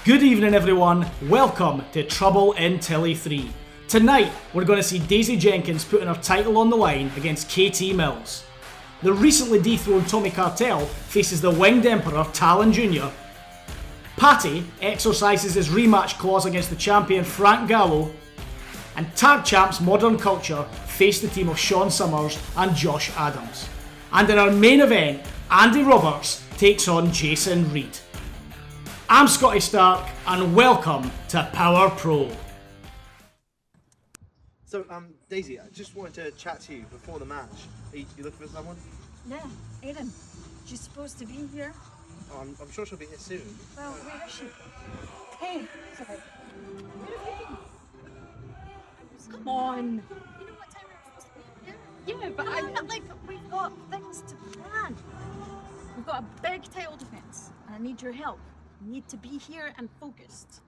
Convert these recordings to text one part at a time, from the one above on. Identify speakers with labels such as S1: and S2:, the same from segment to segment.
S1: Good evening everyone, welcome to Trouble in Tilly 3. Tonight we're going to see Daisy Jenkins putting her title on the line against KT Mills. The recently dethroned Tommy Cartel faces the Winged Emperor Talon Jr. Patty exercises his rematch clause against the champion Frank Gallo. And Tag Champs Modern Culture face the team of Sean Summers and Josh Adams. And in our main event, Andy Roberts takes on Jason Reed. I'm Scotty Stark, and welcome to Power Pro.
S2: So, Daisy, I just wanted to chat to you before the match. Are you looking for someone?
S3: Yeah, Erin. She's supposed to be here.
S2: Oh, I'm sure she'll be here soon.
S3: Well, where is she? Hey, sorry. Where have you been? Come on. You know what time we're supposed to be here? Yeah, but we've got things to plan. We've got a big title defense, and I need your help. I need to be here and focused.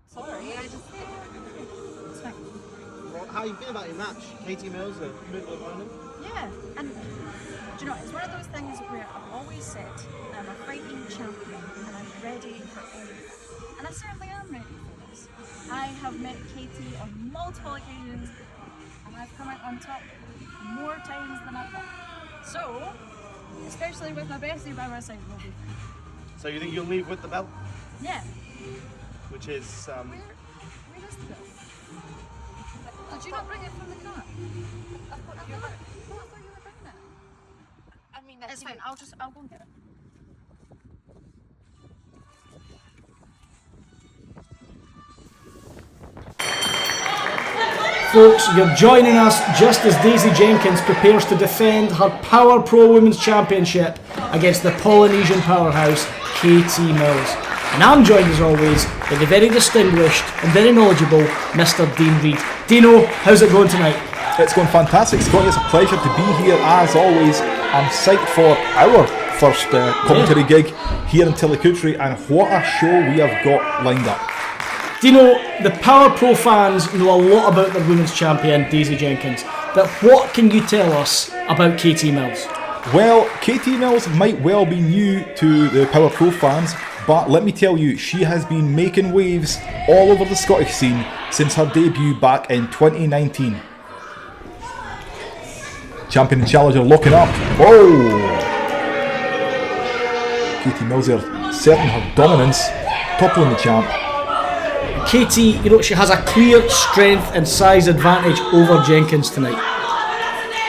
S3: Sorry, I just... It's fine.
S2: Well, how you feel about your match? KT Mills, the middle opponent?
S3: Yeah, and do you know, it's one of those things where I've always said I'm a fighting champion and I'm ready for anything. And I certainly am ready for this. I have met Katie on multiple occasions and I've come out on top more times than I've won. So, especially with my bestie by my side, we'll be fine.
S2: So you think you'll leave with the belt?
S3: Yeah.
S2: Which is,
S3: Where is the belt? Did you not bring it from the car? I thought you were bringing it. I mean, it's fine. I'll go and get it.
S1: Folks, you're joining us just as Daisy Jenkins prepares to defend her Power Pro Women's Championship against the Polynesian powerhouse KT Mills. And I'm joined as always by the very distinguished and very knowledgeable Mr. Dean Reed. Dino, how's it going tonight?
S4: It's going fantastic, Scotty. It's a pleasure to be here as always. I'm psyched for our first commentary gig here in Tillicootery, and what a show we have got lined up.
S1: Dino, the Power Pro fans know a lot about their women's champion Daisy Jenkins, but what can you tell us about KT Mills?
S4: Well, KT Mills might well be new to the Power Pro fans, but let me tell you, she has been making waves all over the Scottish scene since her debut back in 2019. Champion and challenger locking up. Oh! KT Mills there, asserting her dominance, toppling the champ.
S1: KT, she has a clear strength and size advantage over Jenkins tonight.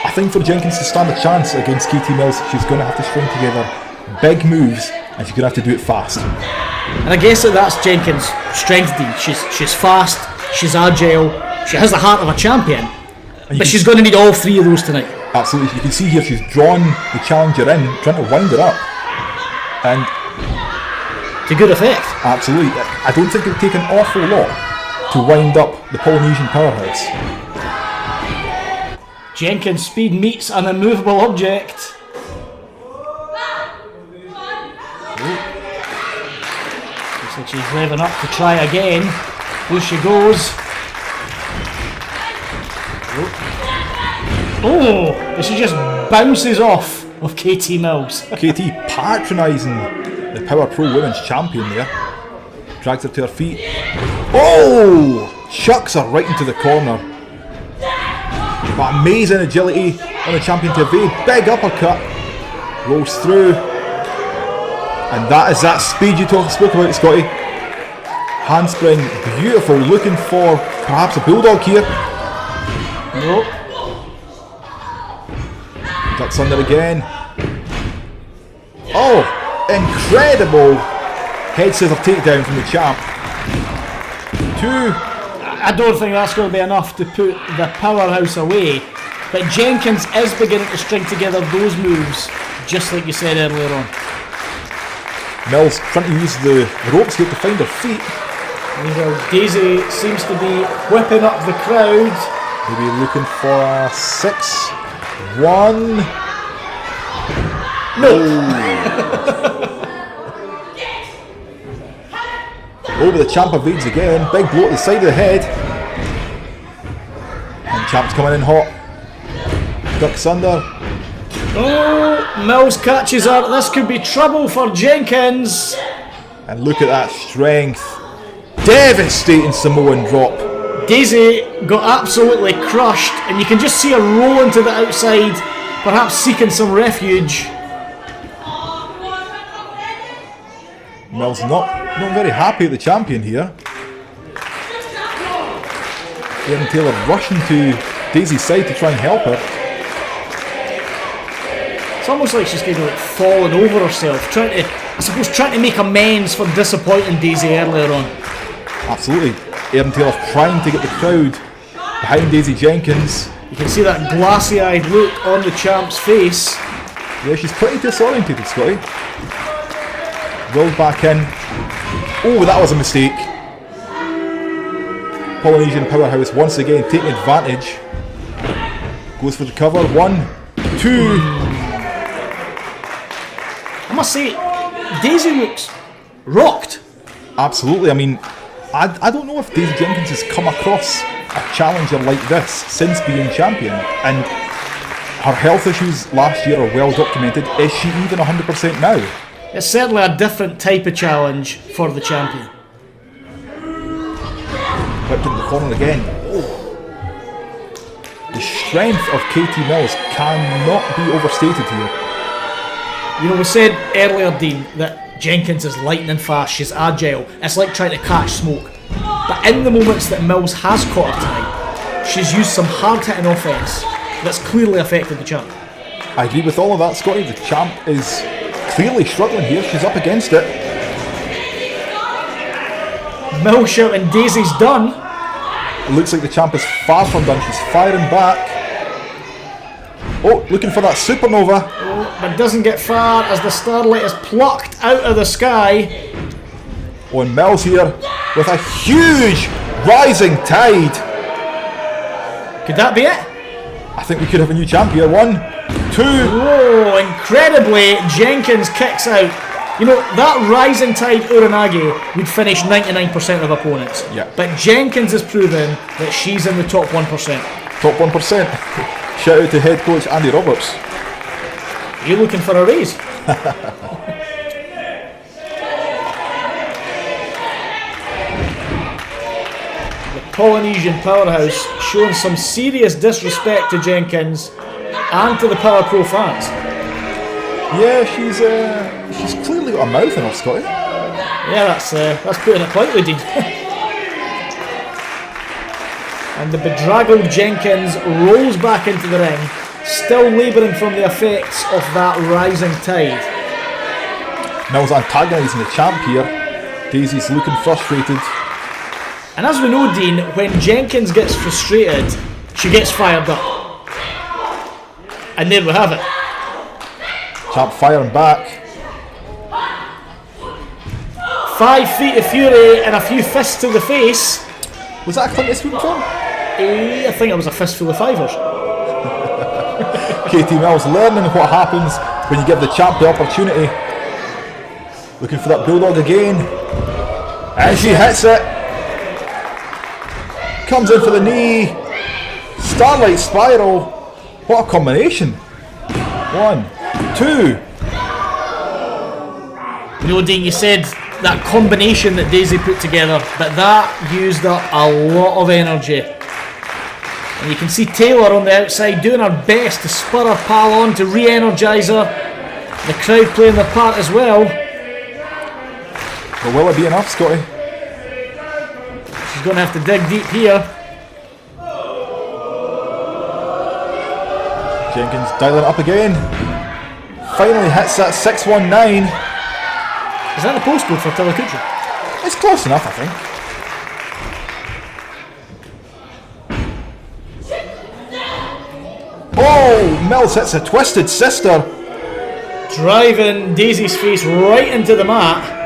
S4: I think for Jenkins to stand a chance against KT Mills, she's going to have to string together big moves, and she's going to have to do it fast.
S1: And I guess that's Jenkins' strength, Dean. She's fast, she's agile, she has the heart of a champion, but she's going to need all three of those tonight.
S4: Absolutely. You can see here she's drawn the challenger in, trying to wind her up. And
S1: to good effect.
S4: Absolutely. I don't think it would take an awful lot to wind up the Polynesian powerhouse.
S1: Jenkins' speed meets an immovable object. Looks like she's revving up to try again. Here she goes. Oh, she just bounces off of KT Mills.
S4: KT patronising the Power Pro Women's Champion there. Drags her to her feet. Oh! Chucks her right into the corner. But amazing agility on the champion to evade. Big uppercut. Rolls through. And that is that speed you spoke about, Scotty. Handspring, beautiful. Looking for perhaps a bulldog here.
S1: Nope.
S4: Ducks under again. Oh! Incredible head scissor takedown from the champ. Two.
S1: I don't think that's going to be enough to put the powerhouse away, but Jenkins is beginning to string together those moves, just like you said earlier on.
S4: Mills trying to use the ropes here to find her feet.
S1: Well, Daisy seems to be whipping up the crowd.
S4: Maybe looking for a 6-1.
S1: No.
S4: Over the champ evades again. Big blow to the side of the head. And champ's coming in hot. Ducks under.
S1: Oh, Mills catches her. This could be trouble for Jenkins.
S4: And look at that strength. Devastating Samoan drop.
S1: Daisy got absolutely crushed, and you can just see her rolling to the outside, perhaps seeking some refuge.
S4: Mills not very happy at the champion here. Erin Taylor rushing to Daisy's side to try and help her.
S1: It's almost like she's kind of like falling over herself, trying to make amends for disappointing Daisy earlier on.
S4: Absolutely. Erin Taylor trying to get the crowd behind Daisy Jenkins.
S1: You can see that glassy-eyed look on the champ's face.
S4: Yeah, she's pretty disorientated, Scotty. Rolled back in. Oh, that was a mistake. Polynesian powerhouse once again taking advantage. Goes for the cover. 1, 2.
S1: I must say, Daisy looks rocked.
S4: Absolutely. I mean, I don't know if Daisy Jenkins has come across a challenger like this since being champion. And her health issues last year are well documented. Is she even 100% now?
S1: It's certainly a different type of challenge for the champion.
S4: Whipped into the corner again. Oh. The strength of KT Mills cannot be overstated here.
S1: You know, we said earlier, Dean, that Jenkins is lightning fast, she's agile. It's like trying to catch smoke. But in the moments that Mills has caught her tonight, she's used some hard-hitting offense that's clearly affected the champ.
S4: I agree with all of that, Scotty. The champ is clearly struggling here. She's up against it.
S1: Mills shouting, Daisy's done.
S4: It looks like the champ is far from done. She's firing back. Oh, looking for that supernova.
S1: Oh, but doesn't get far as the starlight is plucked out of the sky.
S4: Oh, and Mills here with a huge rising tide.
S1: Could that be it?
S4: I think we could have a new champ here. 1, 2.
S1: Oh, incredibly, Jenkins kicks out. You know, that rising tide Uranage would finish 99% of opponents.
S4: Yeah.
S1: But Jenkins has proven that she's in the top 1%.
S4: Top 1%. Shout out to head coach Andy Roberts.
S1: You looking for a raise? The Polynesian powerhouse showing some serious disrespect to Jenkins and to the Power Pro fans.
S4: Yeah, she's clearly got a mouth in her, Scotty.
S1: Yeah, that's putting it politely, Dean. And the bedraggled Jenkins rolls back into the ring, still labouring from the effects of that rising tide.
S4: Mills antagonising the champ here. Daisy's looking frustrated.
S1: And as we know, Dean, when Jenkins gets frustrated, she gets fired up. And there we have it.
S4: Champ firing back.
S1: 5 feet of fury and a few fists to the face.
S4: Was that a Clint Eastwood film?
S1: I think it was a fistful of fivers.
S4: KT Mills learning what happens when you give the champ the opportunity. Looking for that bulldog again. And she hits it. Comes in for the knee. Starlight Spiral. What a combination. 1, 2.
S1: You know, Dean, you said that combination that Daisy put together, but that used up a lot of energy. And you can see Taylor on the outside doing her best to spur her pal on, to re-energise her. The crowd playing their part as well.
S4: But will it be enough, Scotty?
S1: She's going to have to dig deep here.
S4: Jenkins dialing up again. Finally hits that 619.
S1: Is that the postcode for Telekuchi?
S4: It's close enough, I think. Oh, Mills hits a Twisted Sister.
S1: Driving Daisy's face right into the mat.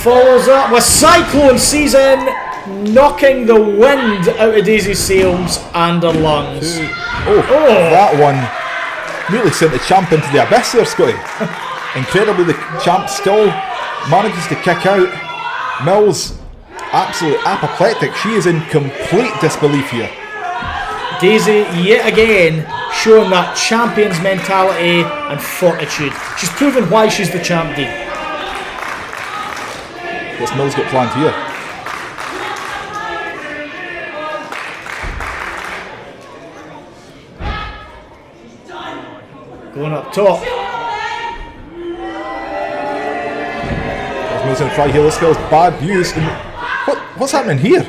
S1: Follows up with Cyclone Season, knocking the wind out of Daisy's sails and her lungs.
S4: That one nearly sent the champ into the abyss there, Scotty. Incredibly, the champ still manages to kick out. Mills, absolutely apoplectic. She is in complete disbelief here.
S1: Daisy, yet again, showing that champion's mentality and fortitude. She's proven why she's the champ, Dean.
S4: What's Mills got planned here?
S1: Going up top.
S4: Mills going to try here. This girl's bad views. And what's happening here?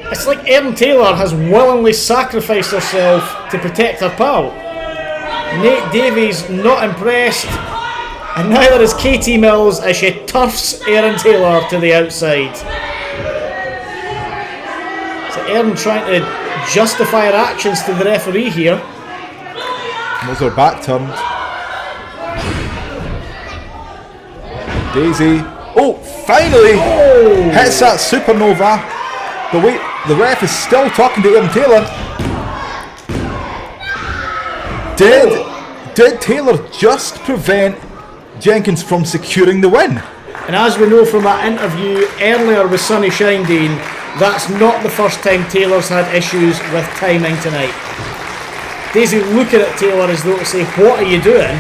S1: It's like Erin Taylor has willingly sacrificed herself to protect her pal. Nate Davies not impressed, and neither is Katie Mills as she turfs Erin Taylor to the outside. So Erin trying to justify her actions to the referee here.
S4: Mills her back turned. Daisy. Oh, finally! Hits that supernova. The ref is still talking to Erin Taylor. Did Taylor just prevent Jenkins from securing the win?
S1: And as we know from that interview earlier with Sunny Shine Dean, that's not the first time Taylor's had issues with timing tonight. Daisy looking at Taylor as though to say, what are you doing?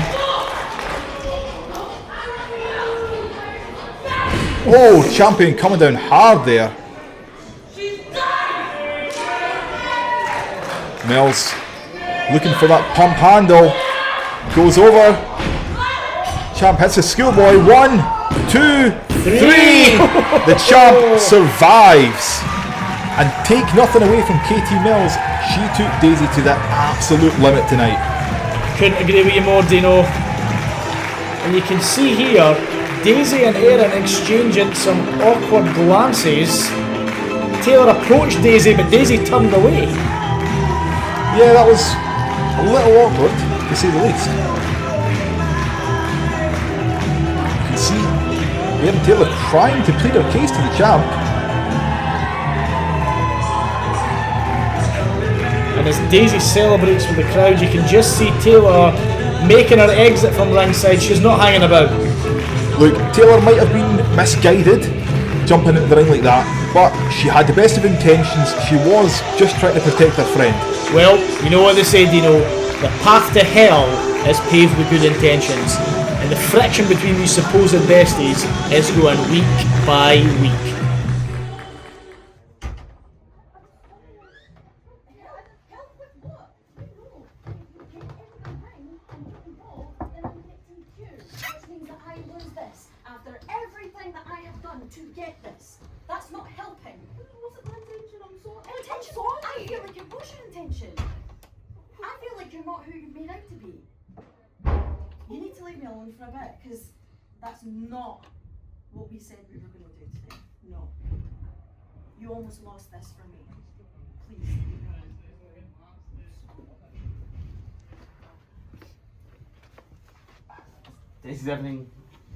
S4: Oh, champion coming down hard there. Mills looking for that pump handle. Goes over. Champ hits a schoolboy. 1, 2, 3. The champ survives. And take nothing away from Katie Mills. She took Daisy to the absolute limit tonight.
S1: Couldn't agree with you more, Dino. And you can see here, Daisy and Erin exchanging some awkward glances. Taylor approached Daisy, but Daisy turned away.
S4: Yeah, that was a little awkward, to say the least. You can see Erin Taylor trying to plead her case to the champ.
S1: And as Daisy celebrates with the crowd, you can just see Taylor making her exit from ringside. She's not hanging about.
S4: Look, Taylor might have been misguided jumping into the ring like that, but she had the best of intentions. She was just trying to protect her friend.
S1: Well, you know what they say, Dino. The path to hell is paved with good intentions. And the friction between these supposed besties is going week by week.
S3: After everything that I have done to get this, that's not helping. It wasn't my intention, I'm sorry. Intention? I feel like it was your intention. I feel like you're not who you're made out to be. You need to leave me alone for a bit, because that's not what we said we were going to do today. No. You almost lost this for me. Please leave me alone.
S5: Is everything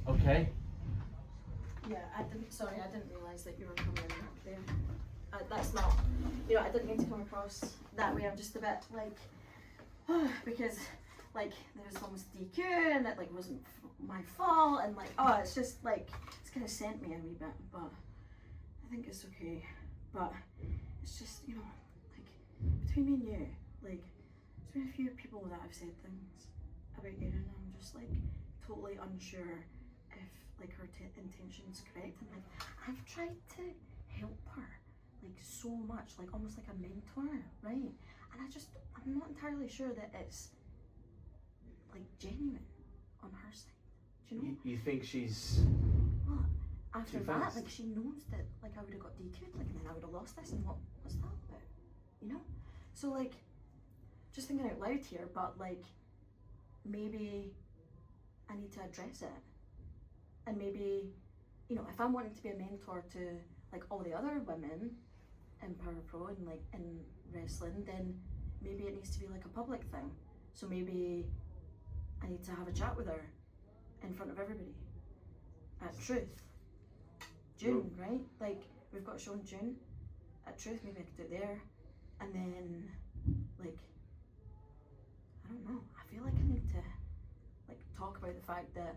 S5: okay?
S3: Yeah, I didn't realise that you were coming in there. That's not, I didn't mean to come across that way. I'm just a bit like, because like there was almost DQ and it like wasn't my fault and like, it's just like, it's kind of sent me a wee bit, but I think it's okay. But it's just, like between me and you, like there's been a few people that have said things about you and I'm just like totally unsure if like her intention's correct, and like I've tried to help her like so much, like almost like a mentor, right? And I'm not entirely sure that it's like genuine on her side. Do you know?
S5: You think she's
S3: Well, after
S5: too
S3: that,
S5: fast?
S3: like she knows that like I would have got DQ'd, like and then I would have lost this, and what's that about? You know? So like, just thinking out loud here, but like maybe I need to address it. And maybe, if I'm wanting to be a mentor to like all the other women in Power Pro and like in wrestling, then maybe it needs to be like a public thing. So maybe I need to have a chat with her in front of everybody at Truth. June, right? Like we've got a show in June at Truth, maybe I could do it there. And then like, I don't know, I feel like I need to like talk about the fact that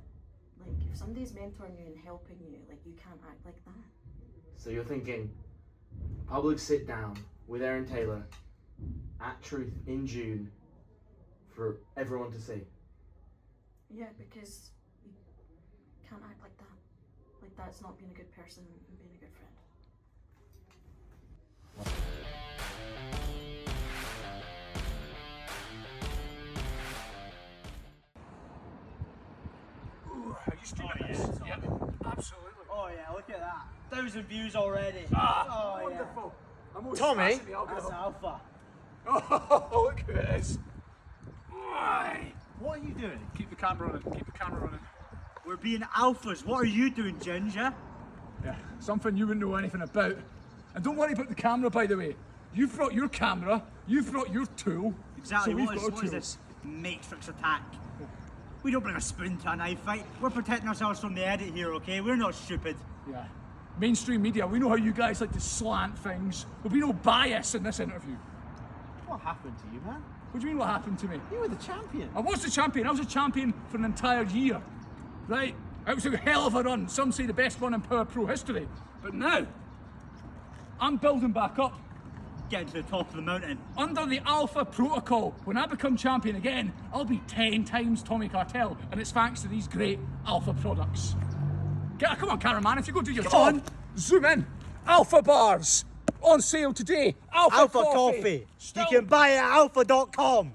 S3: like if somebody's mentoring you and helping you, like you can't act like that.
S5: So you're thinking public sit down with Erin Taylor at Truth in June for everyone to see.
S3: Yeah, because you can't act like that. Like that's not being a good person and being a good friend.
S6: Are you streaming this? Yeah, absolutely.
S7: Oh yeah, look at that. 1,000 views already.
S6: Wonderful. I'm always
S2: Tommy?
S6: smashing the
S7: That's
S6: algorithm.
S7: alpha.
S6: Oh, look who it is.
S7: What are you doing?
S6: Keep the camera running. Keep the camera running.
S7: We're being alphas. What are you doing, Ginger?
S6: Yeah, something you wouldn't know anything about. And don't worry about the camera, by the way. You've brought your camera. You've brought your tool.
S7: Exactly.
S6: So we've
S7: What
S6: got
S7: is
S6: our tools.
S7: this matrix attack? We don't bring a spoon to a knife fight. We're protecting ourselves from the edit here, okay? We're not stupid.
S6: Yeah. Mainstream media, we know how you guys like to slant things. There'll be no bias in this interview.
S7: What happened to you, man?
S6: What do you mean what happened to me?
S7: You were the champion.
S6: I was the champion. I was a champion for an entire year. Right? It was a hell of a run. Some say the best run in Power Pro history. But now, I'm building back up.
S7: Getting to the top of the mountain.
S6: Under the Alpha Protocol, when I become champion again, I'll be 10 times Tommy Cartel, and it's thanks to these great Alpha products. Come on, cameraman, if you go do your
S7: Come
S6: job, zoom in. Alpha bars on sale today. Alpha coffee.
S7: You can buy it at alpha.com.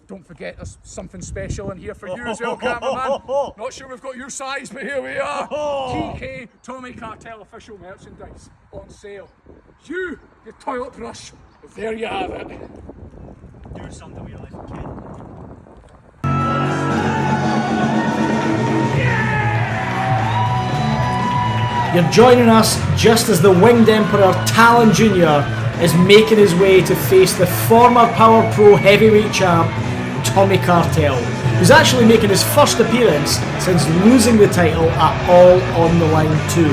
S6: Don't forget, there's something special in here for you as well, cameraman. Not sure we've got your size, but here we are. TK Tommy Cartel official merchandise on sale. You, your toilet brush, there you have it.
S7: Do something with your life, kid.
S1: You're joining us just as the Winged Emperor Talon Jr. is making his way to face the former Power Pro heavyweight champ, Tommy Cartel, who's actually making his first appearance since losing the title at All On The Line 2.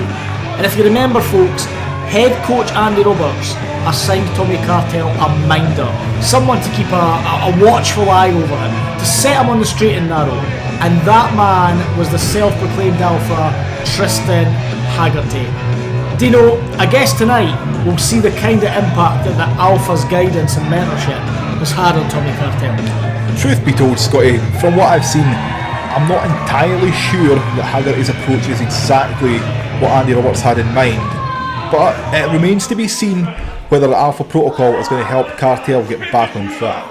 S1: And if you remember, folks, head coach Andy Roberts assigned Tommy Cartel a minder, someone to keep a watchful eye over him, to set him on the straight and narrow. And that man was the self-proclaimed alpha, Tristan Haggerty. Dino, I guess tonight we'll see the kind of impact that the alpha's guidance and mentorship has had on Tommy Cartel.
S4: Truth be told, Scotty, from what I've seen, I'm not entirely sure that Haggerty's approach is exactly what Andy Roberts had in mind. But it remains to be seen whether the Alpha Protocol is going to help Cartel get back on track.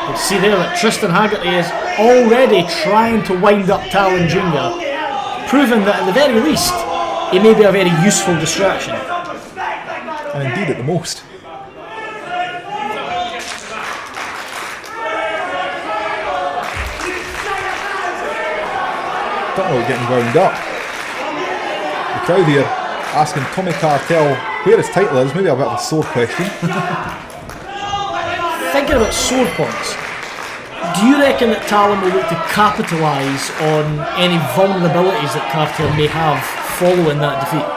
S1: You see there that Tristan Haggerty is already trying to wind up Talon Jr., proving that at the very least he may be a very useful distraction.
S4: And indeed at the most. Don't know, getting wound up. The crowd here asking Tommy Cartel where his title is, maybe a bit of a sore question.
S1: Thinking about sore points, do you reckon that Talon will look to capitalise on any vulnerabilities that Cartel may have following that defeat?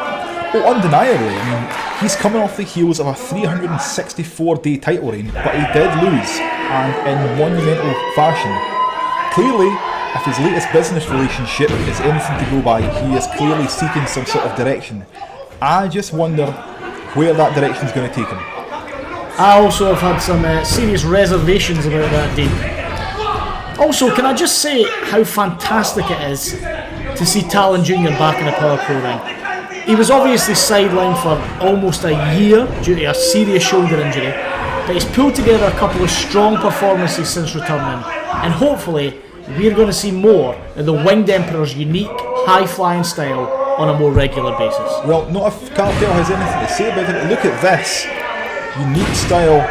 S4: Oh, undeniably. I mean, he's coming off the heels of a 364-day title reign, but he did lose, and in monumental fashion. Clearly, if his latest business relationship is anything to go by, he is clearly seeking some sort of direction. I just wonder where that direction is going to take him.
S1: I also have had some serious reservations about that deal. Also, can I just say how fantastic it is to see Talon Jr. back in a Power Pro ring? He was obviously sidelined for almost a year due to a serious shoulder injury, but he's pulled together a couple of strong performances since returning, and hopefully we're going to see more of the Winged Emperor's unique, high-flying style on a more regular basis.
S4: Well, not if Cartel has anything to say about it. Look at this unique style.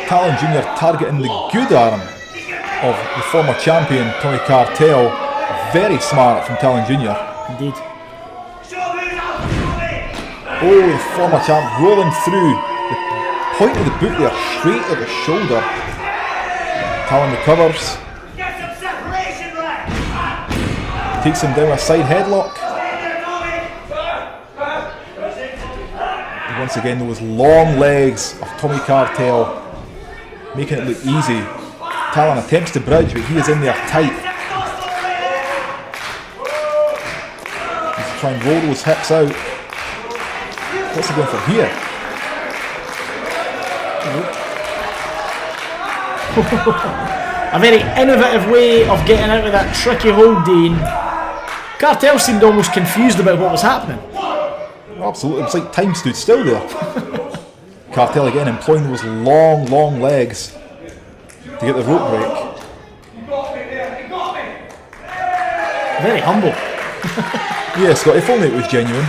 S4: Talon Jr. targeting the good arm of the former champion, Tommy Cartel. Very smart from Talon Jr.
S1: Indeed.
S4: Oh, the former champ rolling through. The point of the boot there, straight at the shoulder. Talon recovers. Takes him down a side headlock. And once again, those long legs of Tommy Cartel making it look easy. Talon attempts to bridge, but he is in there tight. He's trying to roll those hips out. What's he going for here?
S1: A very innovative way of getting out of that tricky hold, Dean. Cartel seemed almost confused about what was happening.
S4: Absolutely, it was like time stood still there. Cartel again employing those long legs to get the rope break.
S1: Very humble.
S4: Yeah, Scott, if only it was genuine.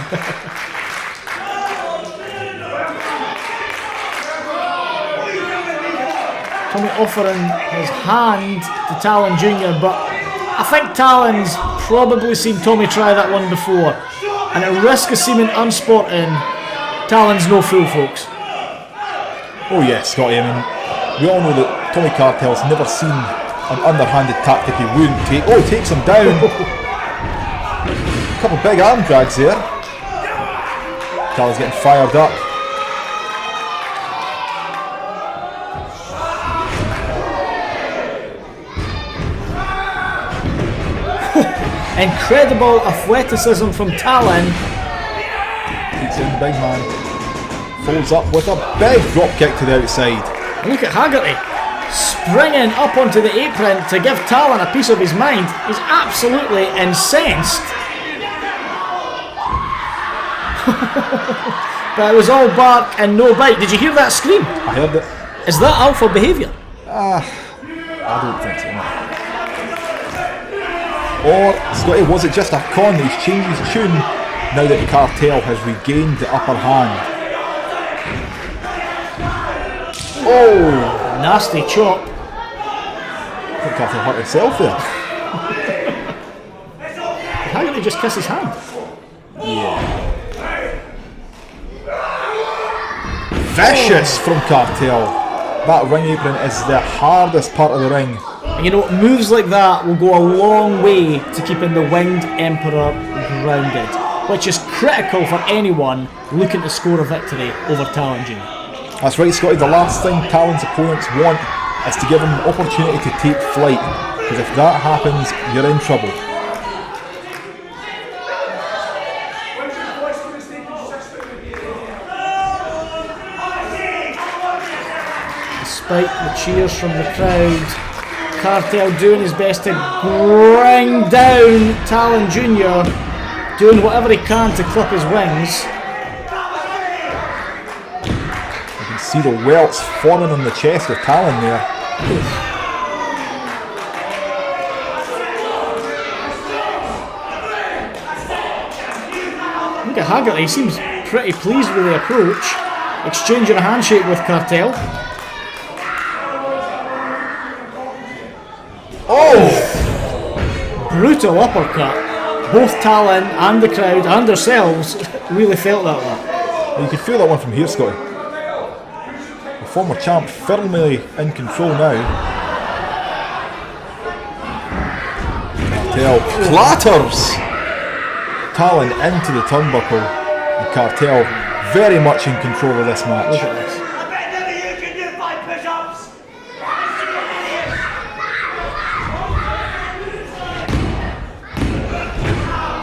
S1: Tommy offering his hand to Talon Jr., but I think Talon's probably seen Tommy try that one before. And at risk of seeming unsporting, Talon's no fool, folks.
S4: Oh yeah, Scotty, I mean, we all know that Tommy Cartel's never seen an underhanded tactic he wouldn't take. Oh, he takes him down. A couple big arm drags there. Talon's getting fired up.
S1: Incredible athleticism from Talon.
S4: Takes in the big man. Folds up with a big drop kick to the outside.
S1: Look at Haggerty springing up onto the apron to give Talon a piece of his mind. He's absolutely incensed. But it was all bark and no bite. Did you hear that scream?
S4: I heard it.
S1: Is that alpha behaviour?
S4: I don't think so. No. Or, Scotty, was it just a con that he's changed his tune now that Cartel has regained the upper hand? Oh!
S1: Nasty chop.
S4: I think Cartel hurt himself there.
S1: How did he just kiss his hand?
S4: Yeah. Vicious from Cartel. That ring apron is the hardest part of the ring.
S1: And you know, moves like that will go a long way to keeping the Winged Emperor grounded, which is critical for anyone looking to score a victory over Talon Jr.
S4: That's right, Scotty. The last thing Talon's opponents want is to give him the opportunity to take flight, because if that happens, you're in trouble.
S1: Despite the cheers from the crowd, Cartel doing his best to grind down Talon Jr., doing whatever he can to clip his wings.
S4: You can see the welts forming on the chest of Talon there.
S1: Look at Haggerty, he seems pretty pleased with the approach, exchanging a handshake with Cartel.
S4: Oh!
S1: Brutal uppercut. Both Talon and the crowd and ourselves really felt that one.
S4: You can feel that one from here, Scotty. The former champ firmly in control now. Cartel clatters Talon into the turnbuckle. And Cartel very much in control of this match.
S1: Look at this.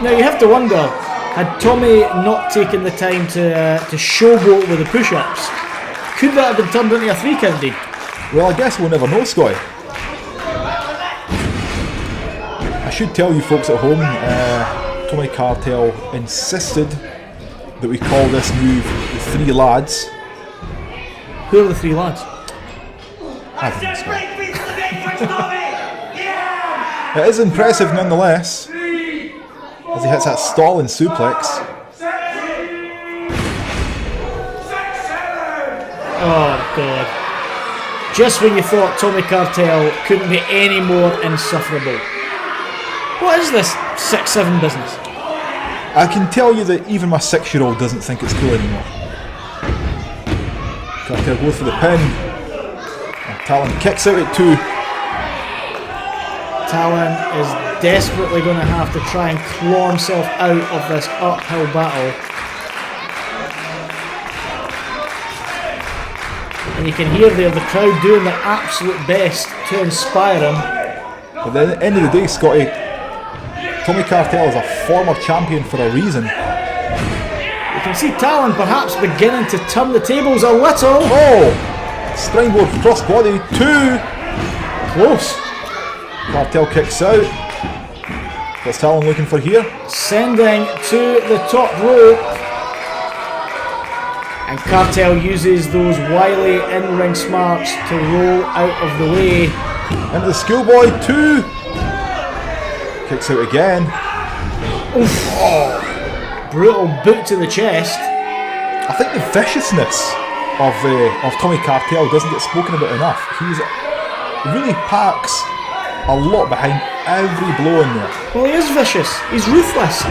S1: Now you have to wonder, had Tommy not taken the time to showboat with the push-ups, could that have been turned into a 3 count, Dean?
S4: Well, I guess we'll never know, Scotty. I should tell you folks at home, Tommy Cartel insisted that we call this move the 3 lads.
S1: Who are the 3 lads?
S4: I don't know, Scotty. It is impressive nonetheless, as he hits that stalling suplex.
S1: Oh god. Just when you thought Tommy Cartel couldn't be any more insufferable. What is this 6-7 business?
S4: I can tell you that even my 6-year-old doesn't think it's cool anymore. Cartel goes for the pin. And Talon kicks out at 2.
S1: Talon is desperately going to have to try and claw himself out of this uphill battle. And you can hear there the crowd doing their absolute best to inspire him.
S4: But at the end of the day, Scotty, Tommy Cartel is a former champion for a reason.
S1: You can see Talon perhaps beginning to turn the tables a little.
S4: Oh! Springboard crossbody. 2. Close. Cartel kicks out. What's Talon looking for here?
S1: Sending to the top rope. And Cartel uses those wily in-ring smarts to roll out of the way.
S4: Into the schoolboy. 2. Kicks out again.
S1: Oof. Oh. Brutal boot to the chest.
S4: I think the viciousness of Tommy Cartel doesn't get spoken about enough. He really packs a lot behind every blow in there.
S1: Well, he is vicious. He's ruthless.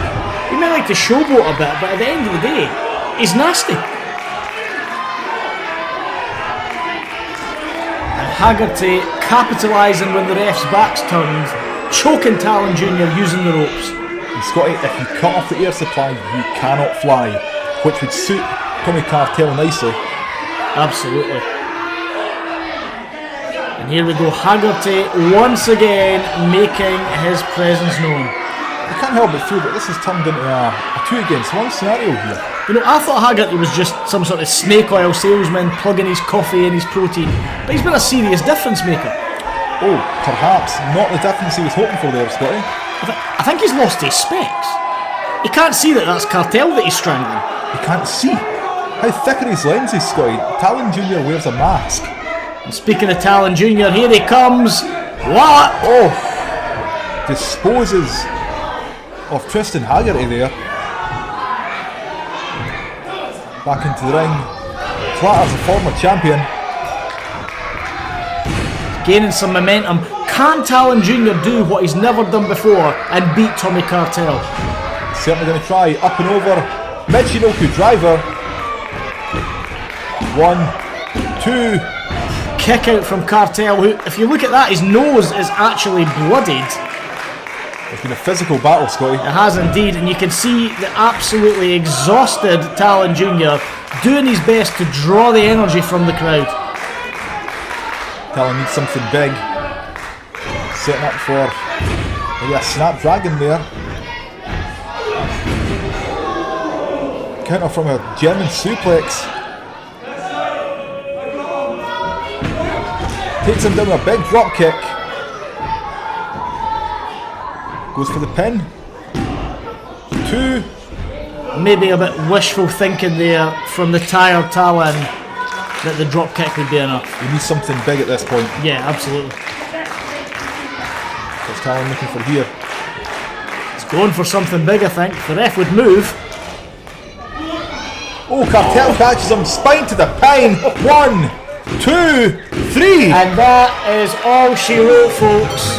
S1: He may like to showboat a bit, but at the end of the day, he's nasty. And Haggerty capitalising when the ref's back's turned, choking Talon Jr. using the ropes.
S4: And Scotty, if you cut off the air supply, you cannot fly, which would suit Tommy Cartel nicely.
S1: Absolutely. And here we go, Haggerty once again making his presence known.
S4: I can't help but feel that this has turned into a 2 against 1 scenario here.
S1: You know, I thought Haggerty was just some sort of snake oil salesman plugging his coffee and his protein, but he's been a serious difference maker.
S4: Oh, perhaps not the difference he was hoping for there, Scotty.
S1: I think he's lost his specs. He can't see that that's Cartel that he's strangling.
S4: He can't see. How thick are his lenses, Scotty? Talon Jr. wears a mask.
S1: And speaking of Talon Jr., here he comes. What?
S4: Oh! Disposes of Tristan Haggerty there. Back into the ring. Clatters the former champion.
S1: Gaining some momentum. Can Talon Jr. do what he's never done before and beat Tommy Cartel?
S4: Certainly going to try. Up and over. Michinoku driver. 1, 2.
S1: Kick out from Cartel, who, if you look at that, his nose is actually bloodied.
S4: It's been a physical battle, Scotty.
S1: It has indeed, and you can see the absolutely exhausted Talon Jr. doing his best to draw the energy from the crowd.
S4: Talon needs something big. Setting up for maybe a snapdragon there. Counter from a German suplex. Takes him down with a big drop kick. Goes for the pin. 2.
S1: Maybe a bit wishful thinking there from the tired Talon that the drop kick would be enough.
S4: You need something big at this point.
S1: Yeah, absolutely.
S4: What's Talon looking for here?
S1: He's going for something big, I think. The ref would move.
S4: Oh, Cartel catches him. Spine to the pine. 1, 2, 3.
S1: And that is all she wrote, folks.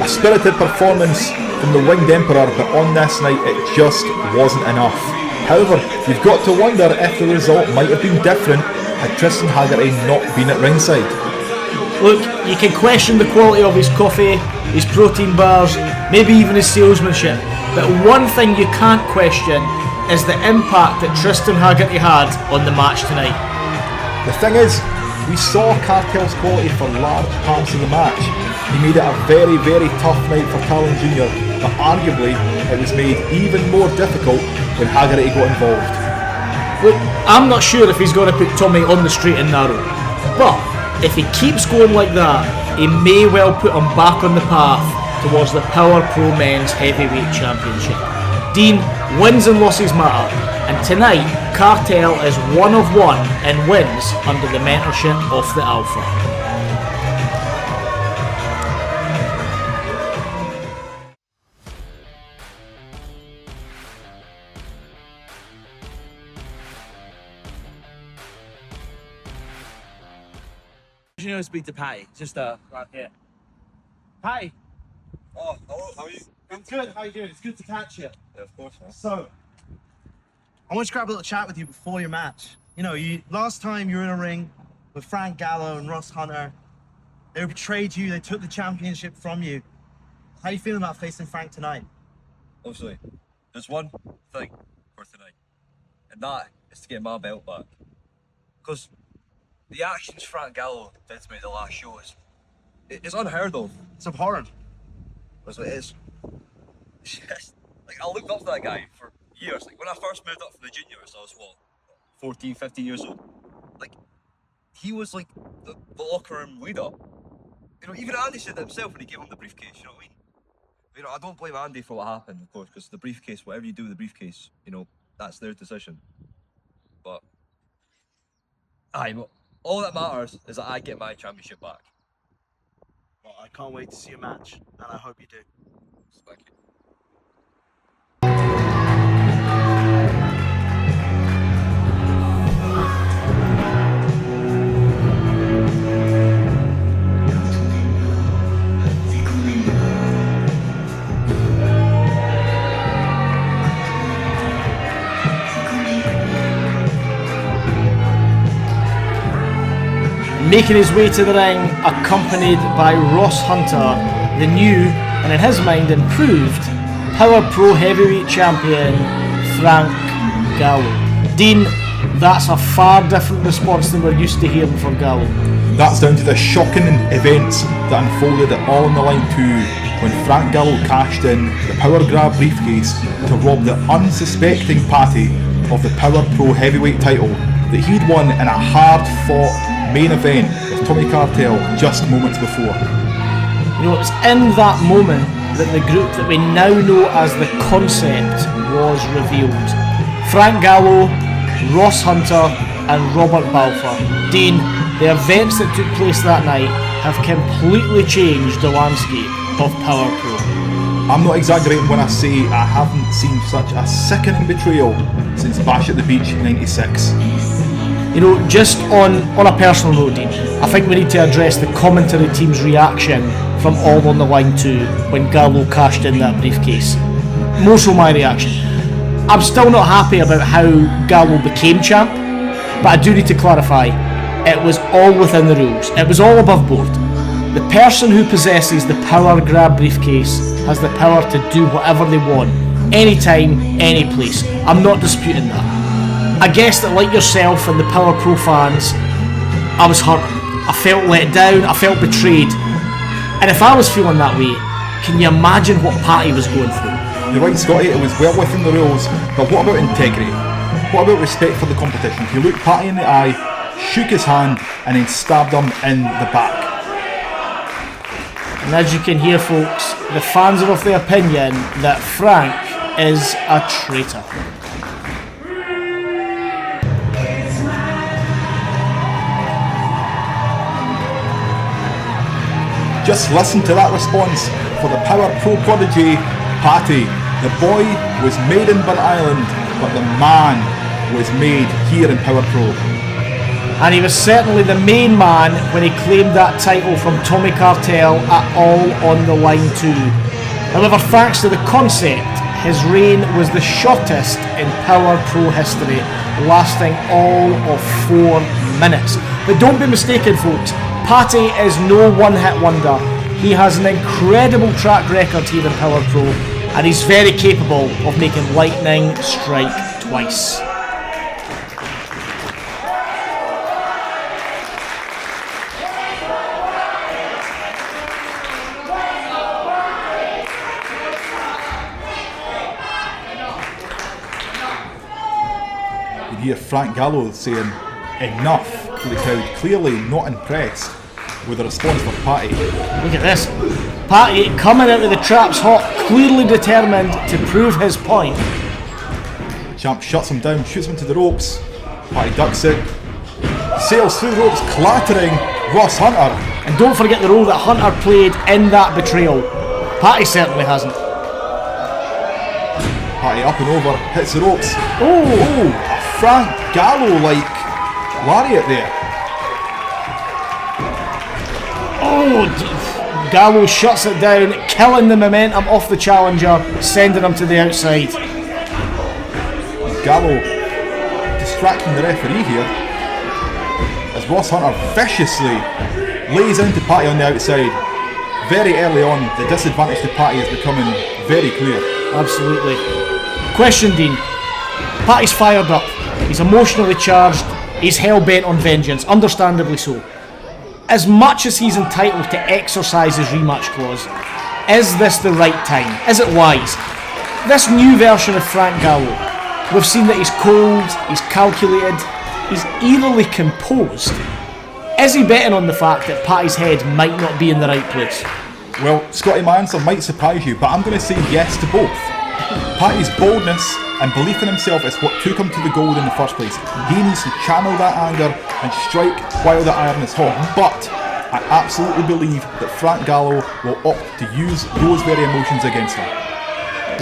S4: A spirited performance from the Winged Emperor, but on this night it just wasn't enough. However, you've got to wonder if the result might have been different had Tristan Haggerty not been at ringside.
S1: Look, you can question the quality of his coffee, his protein bars, maybe even his salesmanship, but one thing you can't question is the impact that Tristan Haggerty had on the match tonight.
S4: The thing is, we saw Cartel's quality for large parts of the match. He made it a very, very tough night for Talon Jr., but arguably it was made even more difficult when Haggerty got involved.
S1: Look, I'm not sure if he's going to put Tommy on the straight and narrow, but if he keeps going like that, he may well put him back on the path towards the Power Pro Men's Heavyweight Championship. Dean, wins and losses matter, and tonight Cartel is 1 of 1 and wins under the mentorship of the Alpha.
S2: You know, speak to Patty. Just right here. Patty.
S8: Oh, hello, how are you?
S2: I'm good. How you doing? It's good to catch you.
S8: Yeah, of course, man.
S2: So, I want to grab a little chat with you before your match. You know, last time you were in a ring with Frank Gallo and Ross Hunter. They betrayed you. They took the championship from you. How are you feeling about facing Frank tonight?
S8: Obviously, there's one thing for tonight, and that is to get my belt back. Because the actions Frank Gallo did to me at the last show it's unheard of.
S2: It's abhorrent. That's what it is.
S8: It's just, like, I looked up to that guy for years. Like, when I first moved up from the juniors, I was, 14, 15 years old. Like, he was like the locker room leader. You know, even Andy said it himself when he gave him the briefcase. You know what I mean? You know, I don't blame Andy for what happened, of course, because the briefcase, whatever you do with the briefcase, you know, that's their decision. But but all that matters is that I get my championship back.
S2: Well, I can't wait to see a match, and I hope you do.
S8: Thank you.
S1: Making his way to the ring, accompanied by Ross Hunter, the new, and in his mind improved, Power Pro Heavyweight Champion, Frank Gallo. Dean, that's a far different response than we're used to hearing from Gallo.
S4: That's down to the shocking events that unfolded at All on the Line 2 when Frank Gallo cashed in the Power Grab briefcase to rob the unsuspecting Patty of the Power Pro Heavyweight title that he'd won in a hard-fought main event with Tommy Cartel just moments before.
S1: You know, it was in that moment that the group that we now know as the Concept was revealed. Frank Gallo, Ross Hunter and Robert Balfour. Dean, the events that took place that night have completely changed the landscape of Power Pro.
S4: I'm not exaggerating when I say I haven't seen such a sickening betrayal since Bash at the Beach 96.
S1: You know, just on a personal note, Dean, I think we need to address the commentary team's reaction from All on the Line 2 when Gallo cashed in that briefcase. More so my reaction. I'm still not happy about how Gallo became champ, but I do need to clarify, it was all within the rules. It was all above board. The person who possesses the Power Grab briefcase has the power to do whatever they want, anytime, any place. I'm not disputing that. I guess that, like yourself and the Power Pro fans, I was hurt. I felt let down, I felt betrayed. And if I was feeling that way, can you imagine what Patty was going through?
S4: You're right, Scotty, it was well within the rules, but what about integrity? What about respect for the competition? He looked Patty in the eye, shook his hand, and then stabbed him in the back.
S1: And as you can hear, folks, the fans are of the opinion that Frank is a traitor.
S4: Just listen to that response for the Power Pro prodigy, Patty. The boy was made in Burn Island, but the man was made here in Power Pro.
S1: And he was certainly the main man when he claimed that title from Tommy Cartel at All on the Line 2. However, thanks to the Concept, his reign was the shortest in Power Pro history, lasting all of 4 minutes. But don't be mistaken, folks, Patty is no one-hit wonder. He has an incredible track record here in Power Pro, and he's very capable of making lightning strike twice.
S4: You hear Frank Gallo saying, "Enough," to the crowd, clearly not impressed with the response from Patty.
S1: Look at this. Patty coming out of the traps hot, clearly determined to prove his point.
S4: The champ shuts him down, shoots him to the ropes. Patty ducks it, sails through the ropes, clattering Ross Hunter.
S1: And don't forget the role that Hunter played in that betrayal. Patty certainly hasn't.
S4: Patty up and over, hits the ropes.
S1: Oh,
S4: A Frank Gallo-like lariat there.
S1: Gallo shuts it down, killing the momentum off the challenger, sending him to the outside.
S4: Gallo distracting the referee here as Ross Hunter viciously lays into Patty on the outside. Very early on, the disadvantage to Patty is becoming very clear.
S1: Absolutely. Question, Dean. Patty's fired up. He's emotionally charged. He's hell-bent on vengeance, understandably so. As much as he's entitled to exercise his rematch clause, is this the right time? Is it wise? This new version of Frank Gallo, we've seen that he's cold, he's calculated, he's eerily composed. Is he betting on the fact that Patty's head might not be in the right place?
S4: Well, Scotty, my answer might surprise you, but I'm going to say yes to both. Patty's boldness and belief in himself is what took him to the gold in the first place. He needs to channel that anger and strike while the iron is hot. But I absolutely believe that Frank Gallo will opt to use those very emotions against him.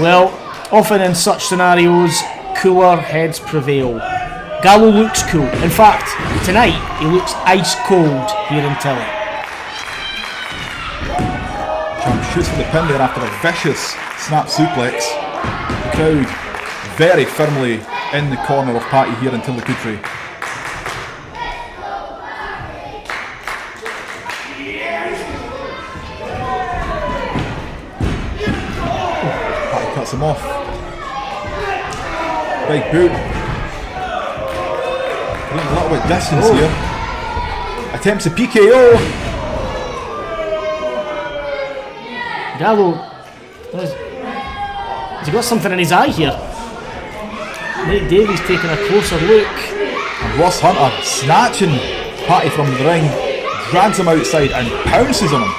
S1: Well, often in such scenarios, cooler heads prevail. Gallo looks cool. In fact, tonight he looks ice cold here in Tilly.
S4: Champ shoots for the pin there after a vicious snap suplex. The crowd very firmly in the corner of Patty here until the country. Patty cuts him off. Big boot. Getting a little bit distance here. Attempts a PKO.
S1: Gallo, has he got something in his eye here? Nate Davies taking a closer look.
S4: And Ross Hunter snatching Patty from the ring, drags him outside and pounces on him.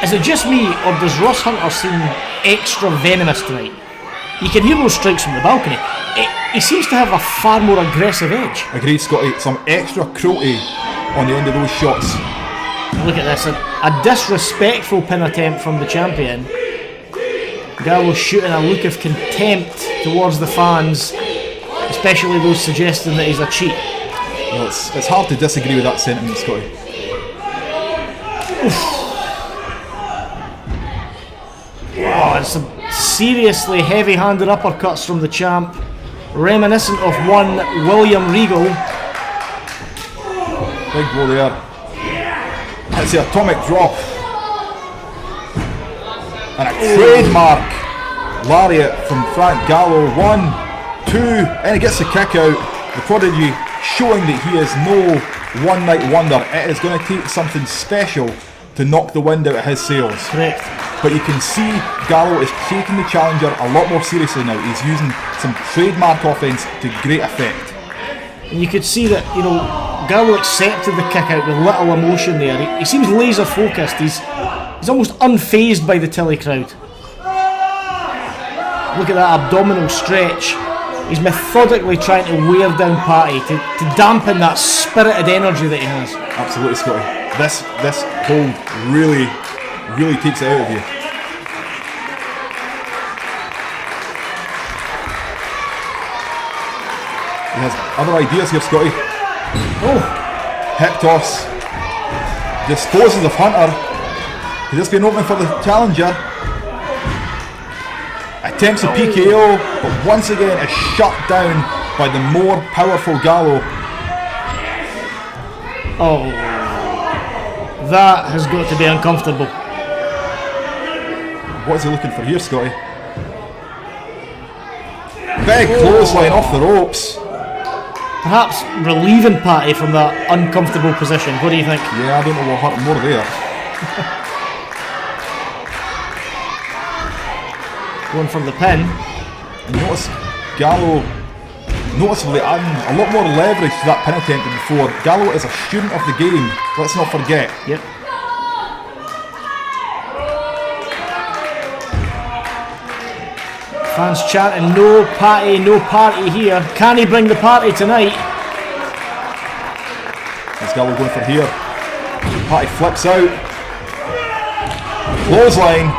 S1: Is it just me, or does Ross Hunter seem extra venomous tonight? You can hear those strikes from the balcony. He seems to have a far more aggressive edge.
S4: Agreed, Scotty. Some extra cruelty on the end of those shots.
S1: Look at this, a disrespectful pin attempt from the champion. Gallo shooting a look of contempt towards the fans, especially those suggesting that he's a cheat.
S4: Well, it's hard to disagree with that sentiment, Scotty.
S1: Oh, and some seriously heavy-handed uppercuts from the champ, reminiscent of one William Regal.
S4: Big blow there. It's the atomic drop. And a trademark lariat from Frank Gallo. 1, 2, and he gets the kick out. The Prodigy showing that he is no one-night wonder. It is going to take something special to knock the wind out of his sails.
S1: Correct.
S4: But you can see Gallo is taking the challenger a lot more seriously now. He's using some trademark offense to great effect.
S1: And you could see that, Gallo accepted the kick out with little emotion there. He seems laser focused. He's almost unfazed by the Tilly crowd. Look at that abdominal stretch. He's methodically trying to wear down Patty to dampen that spirited energy that he has.
S4: Absolutely, Scotty. This hold really takes it out of you. He has other ideas here, Scotty.
S1: Oh,
S4: Hip toss. Disposes of Hunter. Could this be an opening for the challenger? Attempts a PKO, but once again is shut down by the more powerful Gallo.
S1: oh, that has got to be uncomfortable.
S4: What is he looking for here, Scotty? Big clothesline off the ropes.
S1: Perhaps relieving Patty from that uncomfortable position. What do you think?
S4: Yeah, I don't know what hurt more there.
S1: Going from the pin.
S4: And notice Gallo noticeably adding a lot more leverage to that pin attempt than before. Gallo is a student of the game, let's not forget.
S1: Yep. Fans chanting, no party here. Can he bring the party tonight?
S4: There's Gallo going for here. Patty flips out. Clothesline.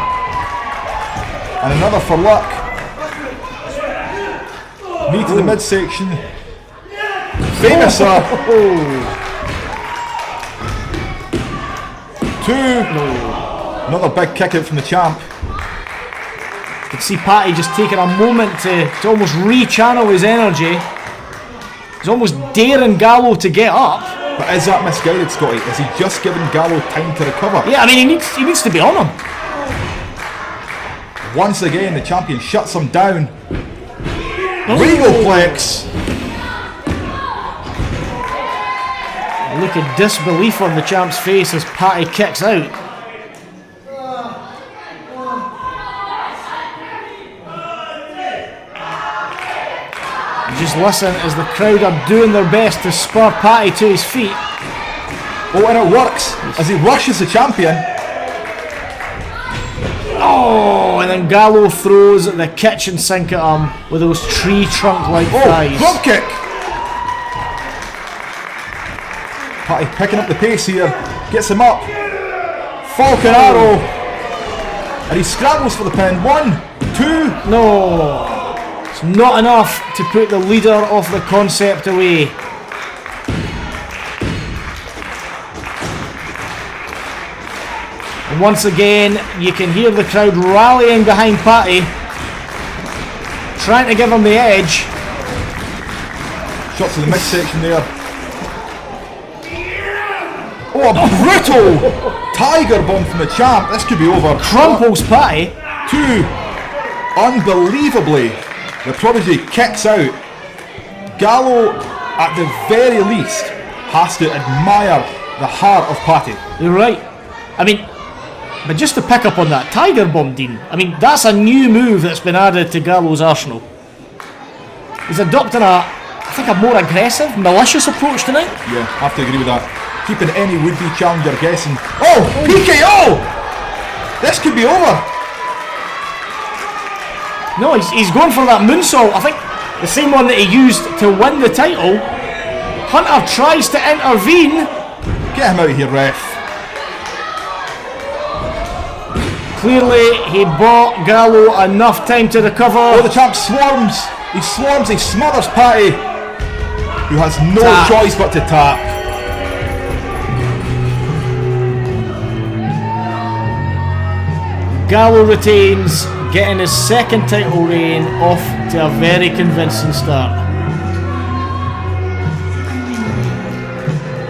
S4: And another for luck. Knee to the midsection. Famous. 2. Another big kick out from the champ.
S1: You can see Patty just taking a moment to almost re-channel his energy. He's almost daring Gallo to get up.
S4: But is that misguided, Scotty? Is he just giving Gallo time to recover?
S1: Yeah, I mean, he needs to be on him.
S4: Once again, the champion shuts him down. Regalplex.
S1: Look at disbelief on the champ's face as Patty kicks out. Just listen as the crowd are doing their best to spur Patty to his feet.
S4: Oh, and it works as he rushes the champion.
S1: Oh, and then Gallo throws the kitchen sink at him with those tree trunk-like thighs.
S4: Drop kick. Patty picking up the pace here, gets him up. Falcon Arrow, and he scrambles for the pin. 1, 2.
S1: No, it's not enough to put the leader of the concept away. And once again, you can hear the crowd rallying behind Patty, trying to give him the edge.
S4: Shots to the midsection there. Oh, a brutal tiger bomb from the champ. This could be over.
S1: Crumples Patty.
S4: 2. Unbelievably, the Prodigy kicks out. Gallo, at the very least, has to admire the heart of Patty.
S1: You're right. I mean, but just to pick up on that tiger bomb, Dean, I mean, that's a new move that's been added to Gallo's arsenal. He's adopting I think a more aggressive, malicious approach tonight.
S4: Yeah, I have to agree with that. Keeping any would-be challenger guessing. Oh, PKO! This could be over.
S1: No, he's going for that moonsault. I think the same one that he used to win the title. Hunter tries to intervene.
S4: Get him out of here, ref.
S1: Clearly, he bought Gallo enough time to recover.
S4: Oh, the champ swarms. He swarms, he smothers Patty, who has no choice but to tap.
S1: Gallo retains, getting his second title reign off to a very convincing start.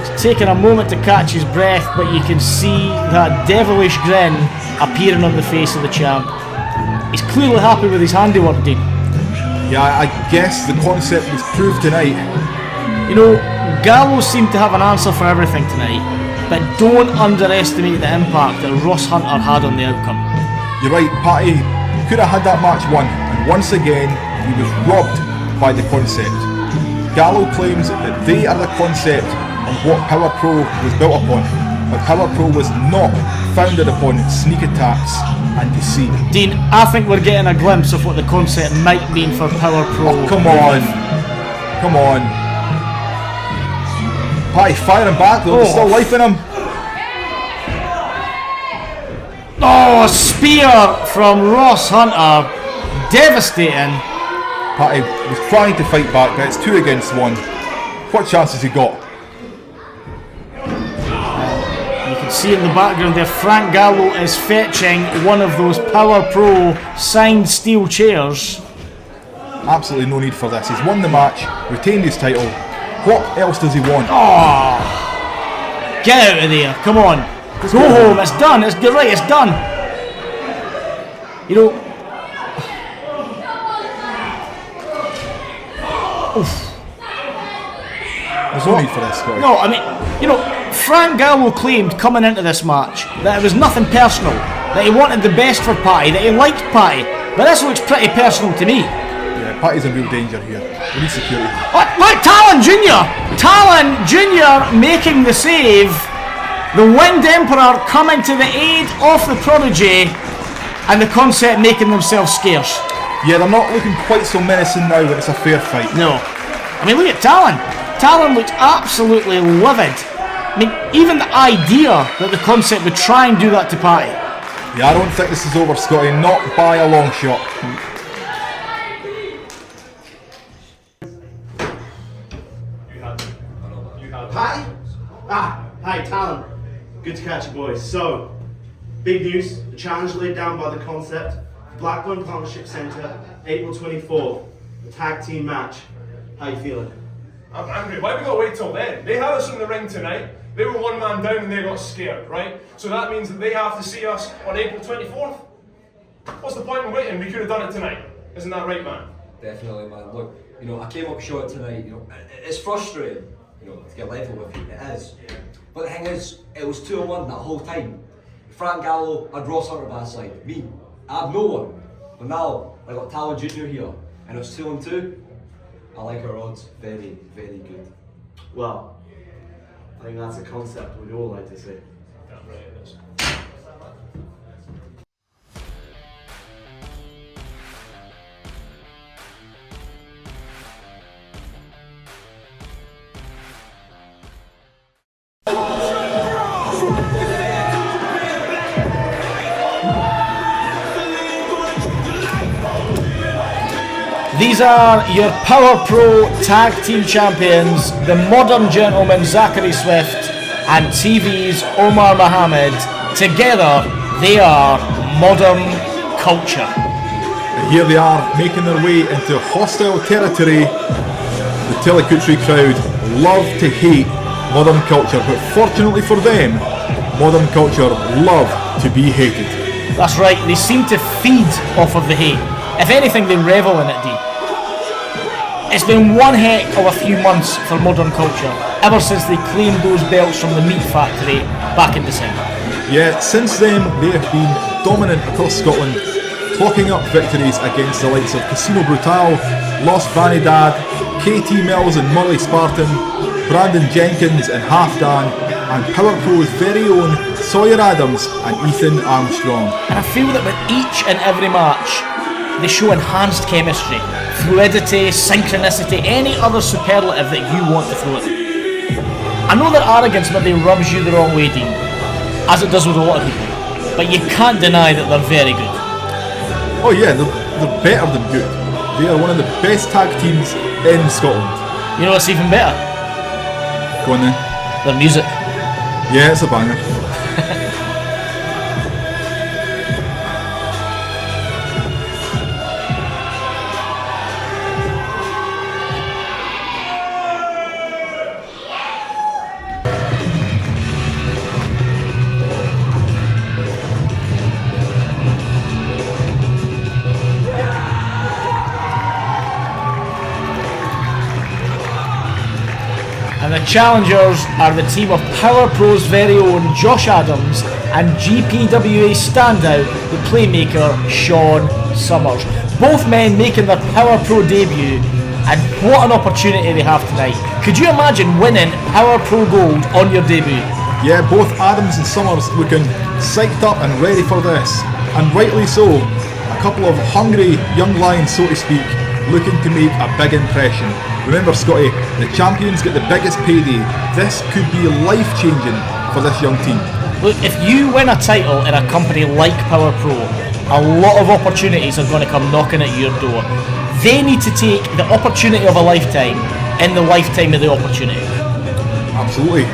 S1: He's taking a moment to catch his breath, but you can see that devilish grin appearing on the face of the champ. He's clearly happy with his handiwork, Dean.
S4: Yeah, I guess the concept was proved tonight.
S1: You know, Gallo seemed to have an answer for everything tonight, but don't underestimate the impact that Ross Hunter had on the outcome.
S4: You're right, Patty could have had that match won, and once again, he was robbed by the concept. Gallo claims that they are the concept of what Power Pro was built upon, but Power Pro was not founded upon sneak attacks and deceit.
S1: Dean, I think we're getting a glimpse of what the concept might mean for Power Pro.
S4: Oh, come on. Come on. Patty firing back though, there's still life in him.
S1: Oh, a spear from Ross Hunter. Devastating.
S4: Patty was trying to fight back, but it's 2 against 1. What chance has he got?
S1: You can see in the background there, Frank Gallo is fetching one of those Power Pro signed steel chairs.
S4: Absolutely no need for this. He's won the match, retained his title. What else does he want?
S1: Oh, get out of there, come on. Go home, it's done, you're right, it's done. You know, oof.
S4: There's no need for this, Scotty.
S1: No, I mean, you know, Frank Gallo claimed coming into this match that it was nothing personal, that he wanted the best for Patty, that he liked Patty, but this looks pretty personal to me.
S4: Yeah, Patty's in real danger here. We need security.
S1: Look, Talon Jr. Talon Jr. making the save. The Winged Emperor coming to the aid of the Prodigy, and the concept making themselves scarce.
S4: Yeah, they're not looking quite so menacing now when it's a fair fight.
S1: No. I mean, look at Talon. Talon looked absolutely livid. I mean, even the idea that the concept would try and do that to Patty.
S4: Yeah, I don't think this is over, Scotty. Not by a long shot.
S2: Patty? Hi, Talon. Good to catch you, boys. So, big news. The challenge laid down by the concept. Blackburn Partnership Centre, April 24th. The tag team match. How you feeling?
S9: I'm angry. Why have we got to wait till then? They had us in the ring tonight. They were one man down and they got scared, right? So that means that they have to see us on April 24th? What's the point in waiting? We could have done it tonight. Isn't that right, man?
S8: Definitely, man. Look, you know, I came up short tonight. You know, it's frustrating, you know, to get level with you. It is. But the thing is, it was 2-1 that whole time. Frank Gallo had Ross Hunter by his side. Me, I have no one. But now, I got Talon Jr. here, and it's 2-2. I like our odds very, very good.
S2: Well,
S5: I think that's a concept we'd all like to see.
S9: Damn right it is.
S1: These are your Power Pro Tag Team Champions, the Modern Gentleman Zachary Swift and TV's Omar Mohammed. Together, they are Modern Culture.
S4: And here they are, making their way into hostile territory. The Telecountry crowd love to hate Modern Culture, but fortunately for them, Modern Culture love to be hated.
S1: That's right, they seem to feed off of the hate. If anything, they revel in it, D. It's been one heck of a few months for Modern Culture, ever since they claimed those belts from the meat factory back in December.
S4: Yeah, since then they have been dominant across Scotland, clocking up victories against the likes of Casino Brutal, Lost Vanidad, KT Mills and Molly Spartan, Brandon Jenkins and Half Dan, and Power Pro's very own Sawyer Adams and Ethan Armstrong.
S1: And I feel that with each and every match, they show enhanced chemistry, fluidity, synchronicity, any other superlative that you want to throw at them. I know that arrogance maybe rubs you the wrong way, Dean, as it does with a lot of people, but you can't deny that they're very good.
S4: Oh yeah, they're better than good. They are one of the best tag teams in Scotland.
S1: You know what's even better?
S4: Go on then.
S1: Their music.
S4: Yeah, it's a banger.
S1: And the challengers are the team of Power Pro's very own Josh Adams and GPWA standout, the playmaker Sean Summers. Both men making their Power Pro debut, and what an opportunity they have tonight. Could you imagine winning Power Pro Gold on your debut?
S4: Yeah, both Adams and Summers looking psyched up and ready for this, and rightly so. A couple of hungry young lions, so to speak, looking to make a big impression. Remember, Scotty, the champions get the biggest payday. This could be life-changing for this young team.
S1: Look, if you win a title in a company like Power Pro, a lot of opportunities are going to come knocking at your door. They need to take the opportunity of a lifetime in the lifetime of the opportunity.
S4: Absolutely.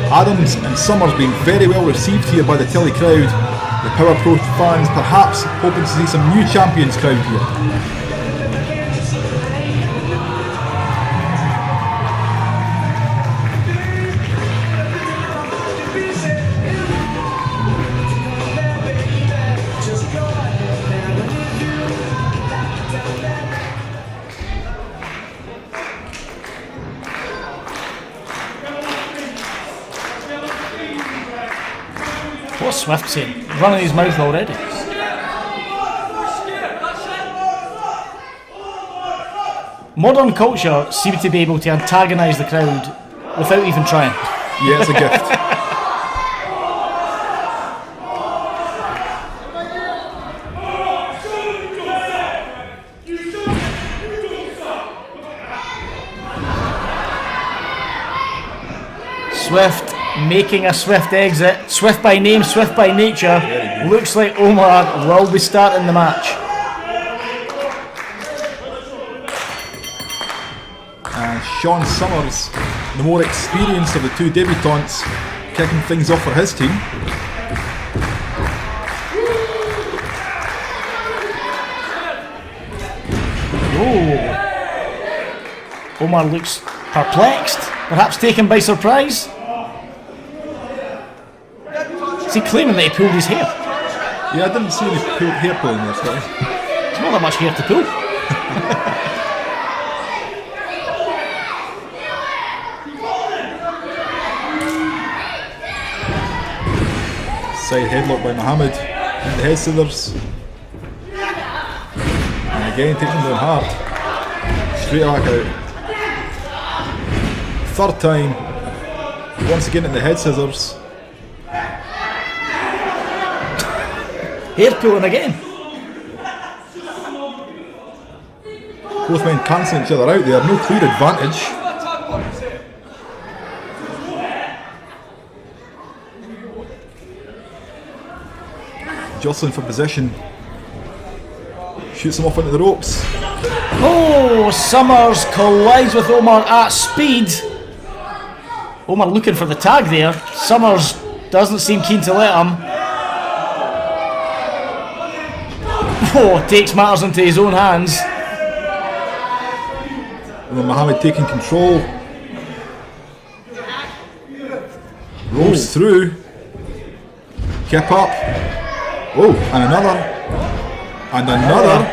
S4: Adams and Summers being very well received here by the tele crowd. The Power Pro fans perhaps hoping to see some new champions crowned here.
S1: What's Swift saying? Running his mouth already. Modern Culture seem to be able to antagonise the crowd without even trying.
S4: Yeah, it's a gift.
S1: Swift making a swift exit. Swift by name, swift by nature. Looks like Omar will be starting the match.
S4: And Sean Summers, the more experienced of the two debutantes, kicking things off for his team.
S1: Oh. Omar looks perplexed, perhaps taken by surprise. Is he claiming that he pulled his hair?
S4: Yeah, I didn't see any hair pulling there, Scotty.
S1: There's not that much hair to pull.
S4: Side headlock by Mohammed and the head scissors. And again taking him down hard. Straight back out. Third time. Once again at the head scissors.
S1: Hair pulling again.
S4: Both men cancelling each other out there. No clear advantage. Jostling for position. Shoots him off into the ropes.
S1: Oh, Summers collides with Omar at speed. Omar looking for the tag there. Summers doesn't seem keen to let him. Oh, takes matters into his own hands.
S4: And then Muhammad taking control. Rolls through. Kip up. Oh, and another. And another.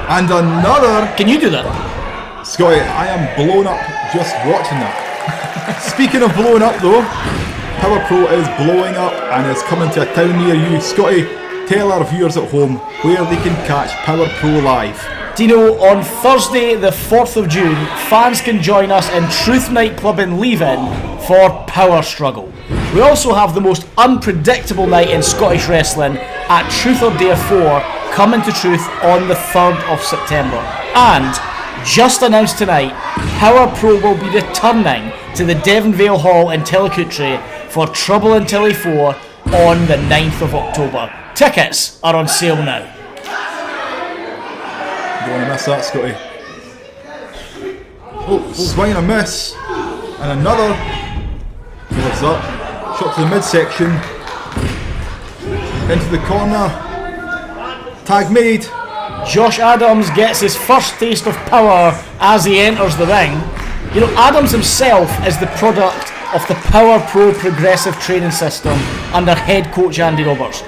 S4: And another.
S1: Can you do that?
S4: Scotty, I am blown up just watching that. Speaking of blowing up though, Power Pro is blowing up and is coming to a town near you. Scotty, tell our viewers at home where they can catch Power Pro live.
S1: Dino, on Thursday the 4th of June, fans can join us in Truth nightclub in Leave-In for Power Struggle. We also have the most unpredictable night in Scottish wrestling at Truth or Dare 4, coming to Truth on the 3rd of September. And, just announced tonight, Power Pro will be returning to the Devonvale Hall in Tillicoultry for Trouble in Tilly 4 on the 9th of October. Tickets are on sale now.
S4: Don't want to miss that, Scotty. Oh, swing and a miss. And another. What's up? Shot to the midsection. Into the corner. Tag made.
S1: Josh Adams gets his first taste of power as he enters the ring. You know, Adams himself is the product of the Power Pro progressive training system under head coach Andy Roberts.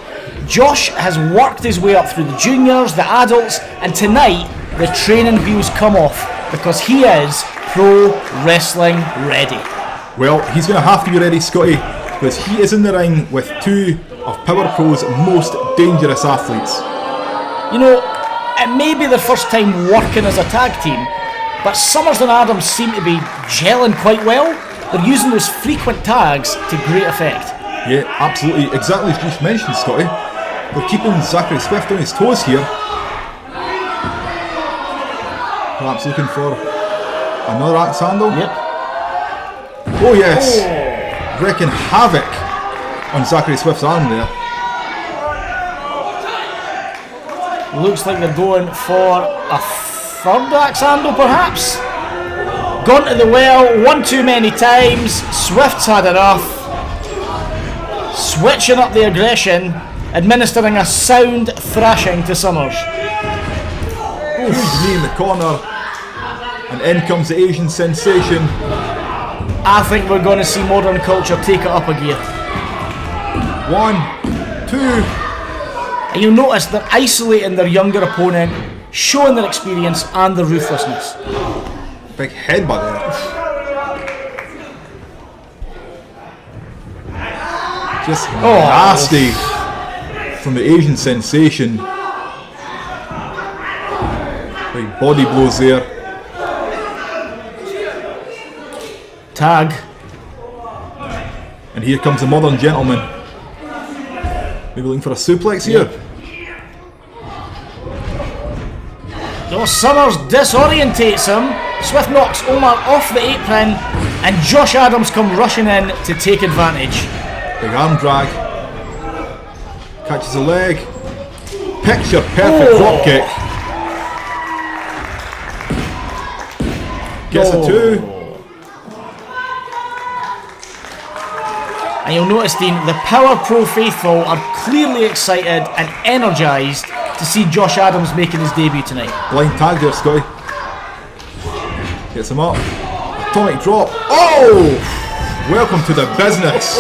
S1: Josh has worked his way up through the juniors, the adults, and tonight the training wheels come off because he is pro wrestling ready.
S4: Well, he's going to have to be ready, Scotty, because he is in the ring with two of Power Pro's most dangerous athletes.
S1: You know, it may be the first time working as a tag team, but Summers and Adams seem to be gelling quite well. They're using those frequent tags to great effect.
S4: Yeah, absolutely. Exactly as you just mentioned, Scotty. They're keeping Zachary Swift on his toes here. Perhaps looking for another axe handle.
S1: Yep.
S4: Oh yes. Wreaking havoc on Zachary Swift's arm there.
S1: Looks like they're going for a third axe handle perhaps. Gone to the well one too many times. Swift's had enough. Switching up the aggression, administering a sound thrashing to Summers.
S4: Huge knee in the corner. And in comes the Asian sensation.
S1: I think we're going to see Modern Culture take it up a gear.
S4: 1, 2.
S1: And you'll notice they're isolating their younger opponent, showing their experience and their ruthlessness.
S4: Big headbutt there. Just nasty from the Asian sensation. Big body blows there.
S1: Tag.
S4: And here comes the Modern Gentleman. Maybe looking for a suplex here.
S1: So Summers disorientates him. Swift knocks Omar off the apron, and Josh Adams come rushing in to take advantage.
S4: Big arm drag. Catches a leg. Picture perfect drop kick. Gets a 2.
S1: And you'll notice, Dean, the Power Pro faithful are clearly excited and energised to see Josh Adams making his debut tonight.
S4: Blind tag there, Scotty. Gets him up. Atomic drop. Oh! Welcome to the business.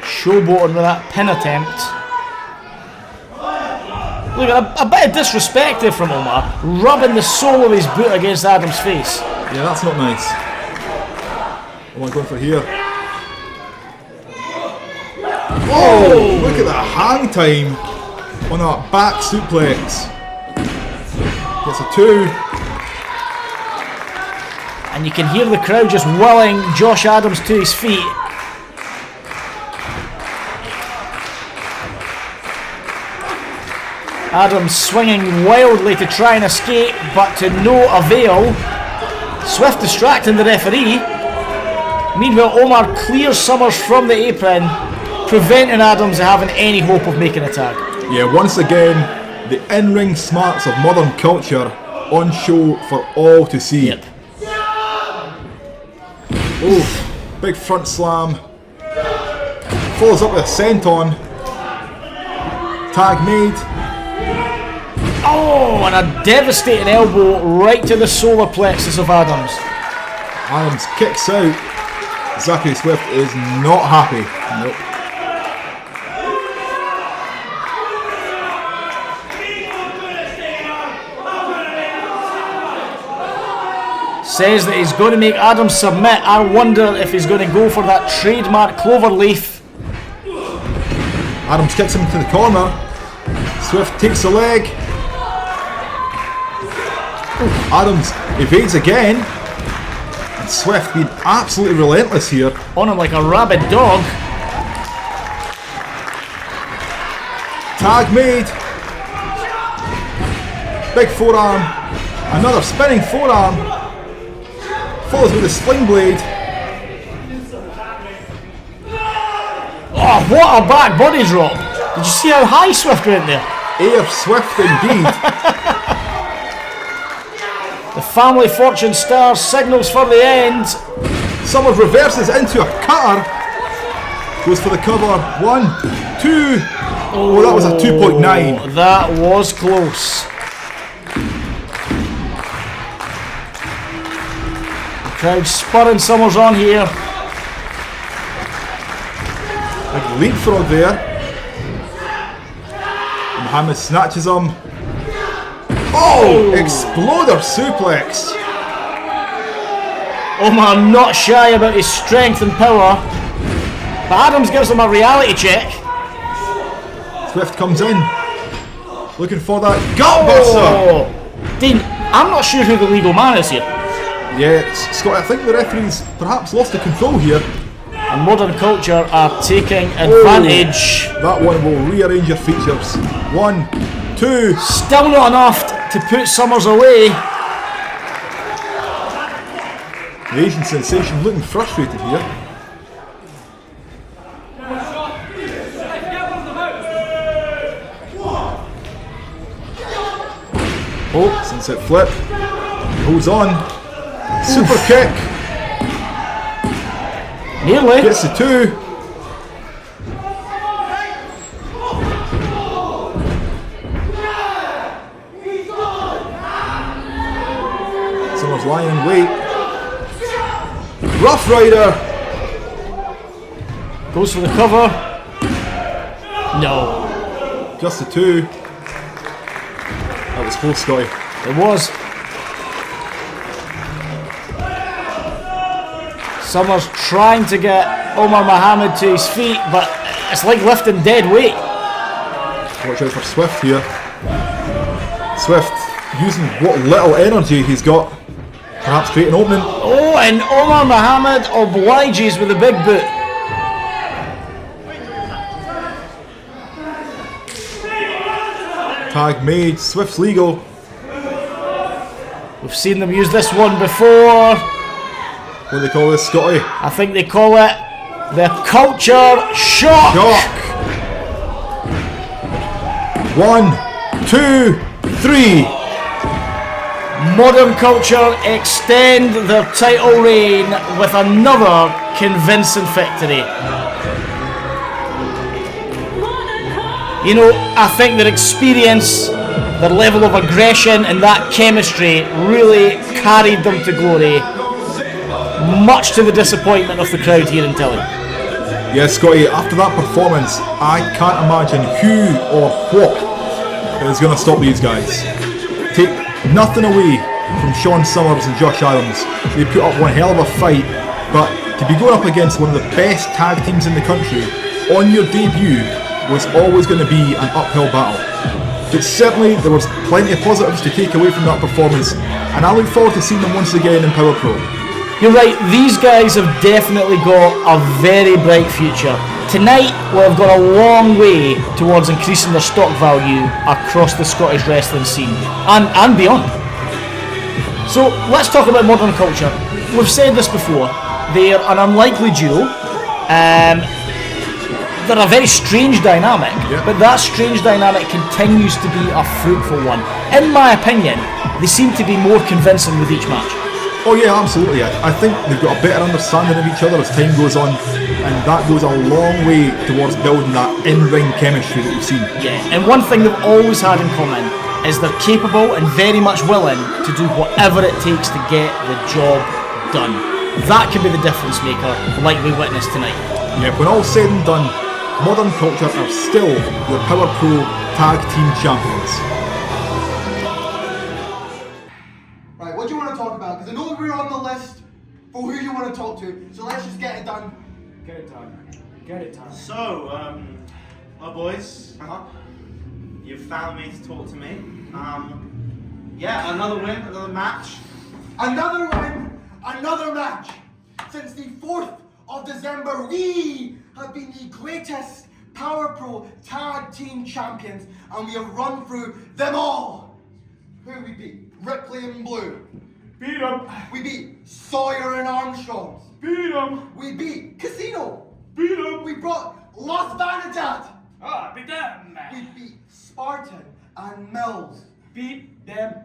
S1: Showboating with that pin attempt. Look at a bit of disrespect there from Omar, rubbing the sole of his boot against Adams' face.
S4: Yeah, that's not nice. What am I going for here? Oh! Look at that hang time on that back suplex. Gets a 2.
S1: And you can hear the crowd just willing Josh Adams to his feet. Adams swinging wildly to try and escape, but to no avail. Swift distracting the referee. Meanwhile, Omar clears Summers from the apron, preventing Adams having any hope of making a tag.
S4: Yeah, once again, the in-ring smarts of modern culture on show for all to see.
S1: Yep.
S4: Oh, big front slam. Follows up with a senton. Tag made.
S1: Oh, and a devastating elbow right to the solar plexus of Adams.
S4: Adams kicks out. Zachary Swift is not happy. Nope.
S1: Says that he's going to make Adams submit. I wonder if he's going to go for that trademark cloverleaf.
S4: Adams kicks him to the corner. Swift takes the leg. Adams evades again. And Swift being absolutely relentless here.
S1: On him like a rabid dog.
S4: Tag made. Big forearm. Another spinning forearm. Follows with a sling blade.
S1: Oh, what a back body drop. Did you see how high Swift went there?
S4: Air Swift indeed.
S1: The Family Fortune star signals for the end.
S4: Summers reverses into a cutter. Goes for the cover. 1, 2. Oh, that was a 2.9.
S1: That was close. The crowd spurring Summers on here.
S4: Big leapfrog there. Muhammad snatches him. Oh! Exploder suplex.
S1: Omar not shy about his strength and power. But Adams gives him a reality check.
S4: Swift comes in. Looking for that gutbuster.
S1: Dean, I'm not sure who the legal man is here.
S4: Yeah, Scott, I think the referee's perhaps lost the control here.
S1: And modern culture are taking advantage.
S4: That one will rearrange your features. 1, 2.
S1: Still not enough to put Summers away.
S4: The Asian sensation looking frustrated here. Oh, sunset flip. Holds on. Super kick.
S1: Nearly.
S4: Gets the 2. Summers lying in wait. Rough Rider.
S1: Goes for the cover. No.
S4: Just the 2. That was close, Scotty.
S1: It was. Summers trying to get Omar Mohammed to his feet, but it's like lifting dead weight.
S4: Watch out for Swift here. Swift using what little energy he's got. Perhaps create an opening.
S1: Oh, and Omar Mohammed obliges with a big boot.
S4: Tag made. Swift's legal.
S1: We've seen them use this one before.
S4: What do they call this, Scotty?
S1: I think they call it the culture shock.
S4: 1, 2, 3.
S1: Modern culture extend their title reign with another convincing victory. You know, I think their experience, their level of aggression and that chemistry really carried them to glory, much to the disappointment of the crowd here in Tilly.
S4: Yes, Scotty, after that performance, I can't imagine who or what is going to stop these guys. Take nothing away from Sean Summers and Josh Adams. They put up one hell of a fight, but to be going up against one of the best tag teams in the country on your debut was always going to be an uphill battle. But certainly there was plenty of positives to take away from that performance, and I look forward to seeing them once again in Power Pro.
S1: You're right, these guys have definitely got a very bright future. Tonight, we've got a long way towards increasing their stock value across the Scottish wrestling scene, and beyond. So, let's talk about modern culture. We've said this before, they're an unlikely duo. They're a very strange dynamic, but that strange dynamic continues to be a fruitful one. In my opinion, they seem to be more convincing with each match.
S4: Oh yeah, absolutely. I think they've got a better understanding of each other as time goes on, and that goes a long way towards building that in-ring chemistry that we've seen.
S1: Yeah, and one thing they've always had in common is they're capable and very much willing to do whatever it takes to get the job done. That can be the difference maker, like we witnessed tonight.
S4: Yeah, when all's said and done, Modern Culture are still your Power Pro Tag Team Champions.
S2: Right, what do you want to talk about? Because I know we're on the list for who you want to talk to, so let's just get it done.
S1: Get it done. Get it done.
S2: So, my boys, you've found me to talk to me. Yeah, another win, another match. Another win, another match. Since the 4th of December, we have been the greatest Power Pro Tag Team Champions, and we have run through them all. Who we beat? Ripley and Blue.
S9: Beat him.
S2: We beat Sawyer and Armstrong.
S9: Beat him.
S2: We beat Casino.
S9: Beat him.
S2: We brought Los Vanidad.
S1: Ah, beat them.
S2: We beat Spartan and Mills.
S1: Beat them.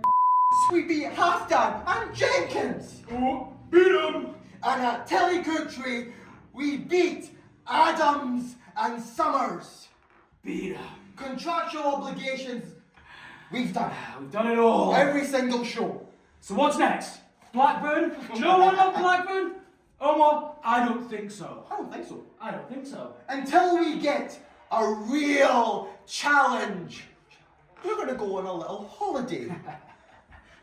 S2: We beat Halfdan and Jenkins.
S9: Oh, beat him.
S2: And at Telecoutry, we beat Adams and Summers.
S1: Beat them.
S2: Contractual obligations, we've done.
S1: We've done it all.
S2: Every single show.
S1: So what's next? Blackburn? No one on Blackburn? Omar, I don't think so.
S2: I don't think so.
S1: I don't think so.
S2: Until we get a real challenge, we're gonna go on a little holiday.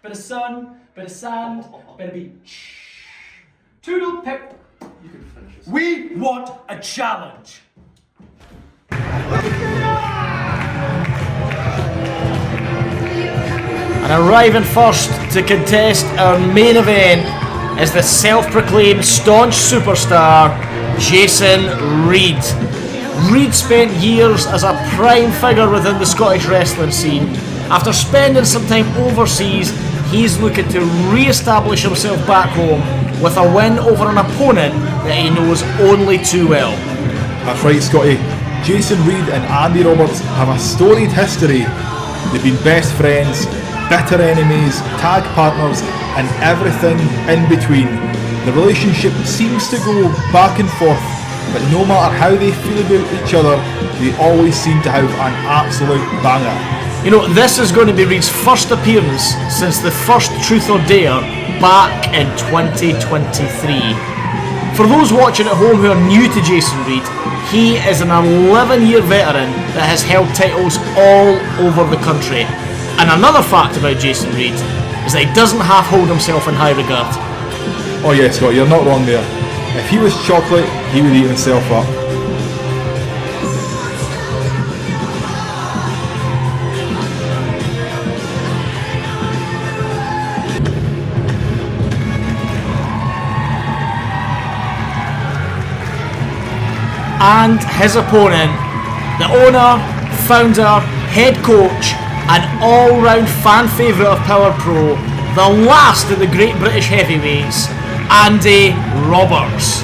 S1: Bit of sun, bit of sand, bit of beach. Toodle pip. You can finish this. We want a challenge. And arriving first to contest our main event is the self-proclaimed staunch superstar, Jason Reed. Reed spent years as a prime figure within the Scottish wrestling scene. After spending some time overseas, he's looking to re-establish himself back home with a win over an opponent that he knows only too well.
S4: That's right, Scotty. Jason Reed and Andy Roberts have a storied history. They've been best friends, bitter enemies, tag partners, and everything in between. The relationship seems to go back and forth, but no matter how they feel about each other, they always seem to have an absolute banger.
S1: You know, this is going to be Reed's first appearance since the first Truth or Dare back in 2023. For those watching at home who are new to Jason Reed, he is an 11-year veteran that has held titles all over the country. And another fact about Jason Reed is that he doesn't half hold himself in high regard.
S4: Oh yeah, Scott, you're not wrong there. If he was chocolate, he would eat himself up.
S1: And his opponent, the owner, founder, head coach, and all-round fan favourite of Power Pro, the last of the great British heavyweights, Andy Roberts.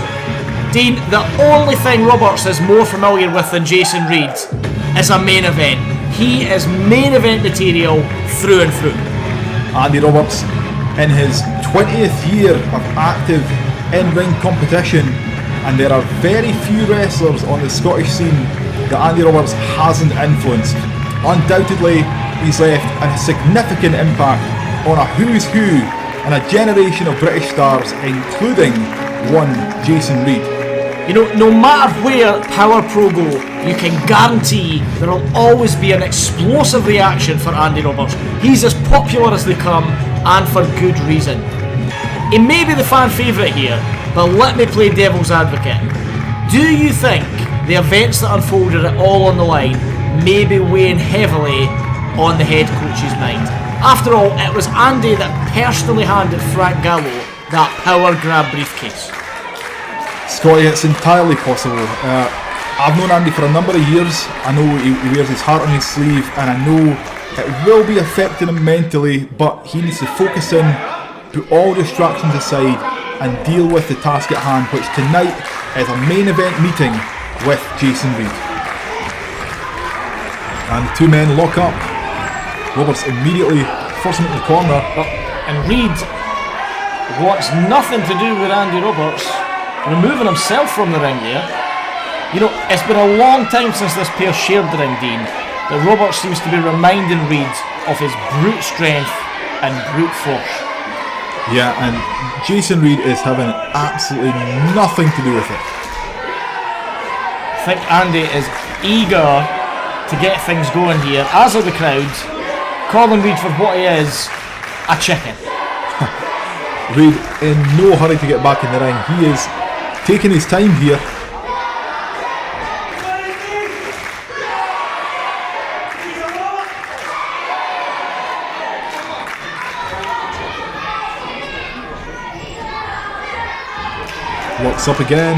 S1: Dean, the only thing Roberts is more familiar with than Jason Reed is a main event. He is main event material through and through.
S4: Andy Roberts, in his 20th year of active in-ring competition, and there are very few wrestlers on the Scottish scene that Andy Roberts hasn't influenced. Undoubtedly, he's left a significant impact on a who's who and a generation of British stars, including one Jason Reed.
S1: You know, no matter where Power Pro go, you can guarantee there will always be an explosive reaction for Andy Roberts. He's as popular as they come, and for good reason. He may be the fan favourite here, but let me play devil's advocate. Do you think the events that unfolded at All on the Line may be weighing heavily on the head coach's mind? After all, it was Andy that personally handed Frank Gallo that power grab briefcase.
S4: Scotty, it's entirely possible. I've known Andy for a number of years. I know he wears his heart on his sleeve, and I know it will be affecting him mentally, but he needs to focus in, put all distractions aside, and deal with the task at hand, which tonight is a main event meeting with Jason Reed. And the two men lock up. Roberts immediately forcing him in the corner.
S1: And Reed wants nothing to do with Andy Roberts, removing himself from the ring there. You know, it's been a long time since this pair shared the ring, Dean, but Roberts seems to be reminding Reed of his brute strength and brute force.
S4: Yeah, and Jason Reed is having absolutely nothing to do with it.
S1: I think Andy is eager to get things going here, as are the crowd, calling Reed for what he is, a chicken.
S4: Reed in no hurry to get back in the ring. He is taking his time here. Locks up again.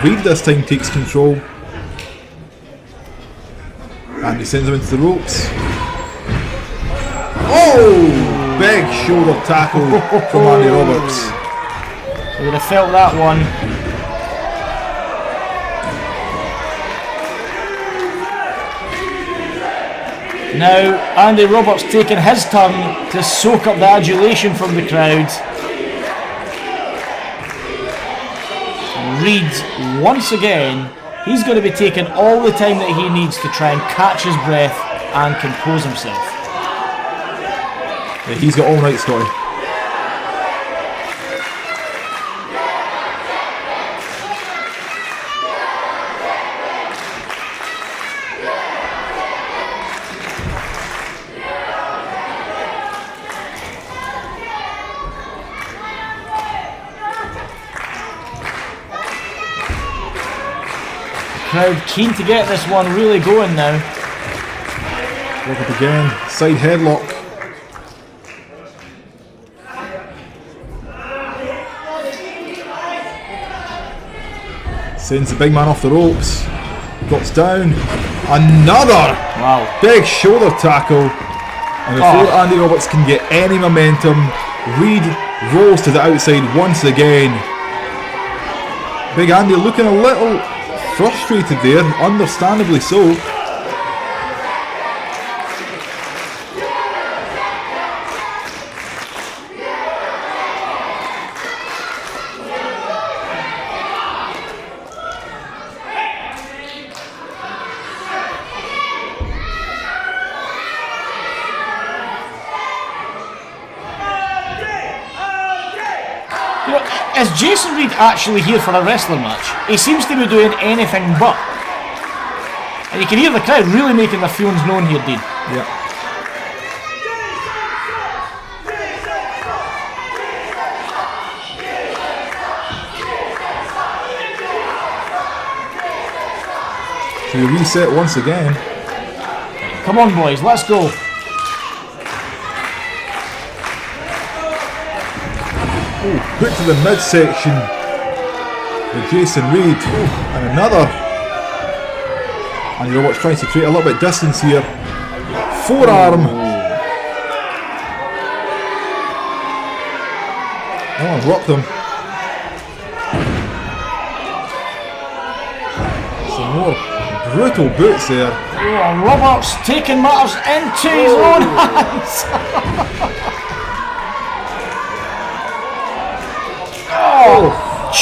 S4: Reed this time takes control. And he sends him into the ropes. Oh! Big shoulder tackle from Andy Roberts.
S1: We would have felt that one. Now Andy Roberts taking his turn to soak up the adulation from the crowd. Reed, once again, he's going to be taking all the time that he needs to try and catch his breath and compose himself.
S4: Yeah, he's got all night, Scotty.
S1: Crowd keen to get this one really going now.
S4: Look up again, side headlock. Sends the big man off the ropes. Drops down. Another big shoulder tackle. And before Andy Roberts can get any momentum, Reed rolls to the outside once again. Big Andy looking a little frustrated there, understandably so.
S1: You know, is Jason Reed actually here for a wrestling match? He seems to be doing anything but. And you can hear the crowd really making their feelings known here, Dean.
S4: Yeah. So we reset once again.
S1: Come on, boys, let's go.
S4: Oh, put to the midsection with Jason Reed. Oh, and another. And you know what's trying to create a little bit of distance here. Forearm. Oh, rocked them. Some more brutal boots there.
S1: Oh, Roberts taking matters into his own hands.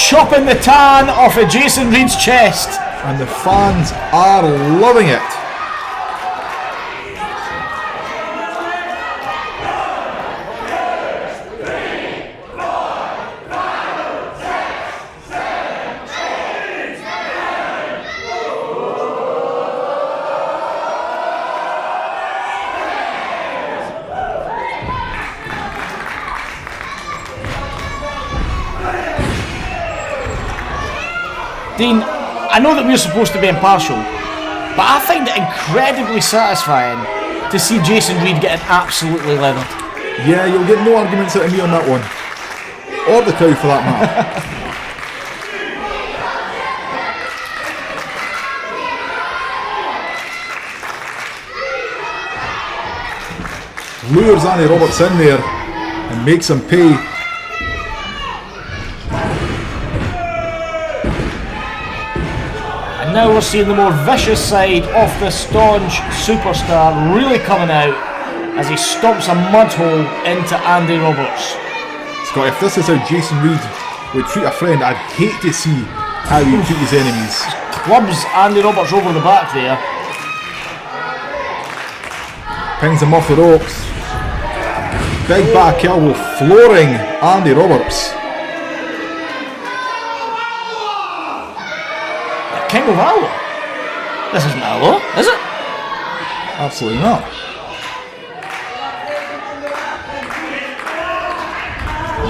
S1: Chopping the tan off of Jason Reed's chest.
S4: And the fans are loving it.
S1: Dean, I know that we're supposed to be impartial, but I find it incredibly satisfying to see Jason Reed getting absolutely leathered.
S4: Yeah, you'll get no arguments out of me on that one. or the crowd for that matter. Lures Andy Roberts in there and makes him pay.
S1: And now we're seeing the more vicious side of the staunch superstar really coming out as he stomps a mud hole into Andy Roberts.
S4: Scott, if this is how Jason Reed would treat a friend, I'd hate to see how he treat his enemies.
S1: Clubs Andy Roberts over the back there.
S4: Pings him off the ropes. Big back elbow flooring Andy Roberts.
S1: King of Allo? This isn't Allo, is it?
S4: Absolutely not.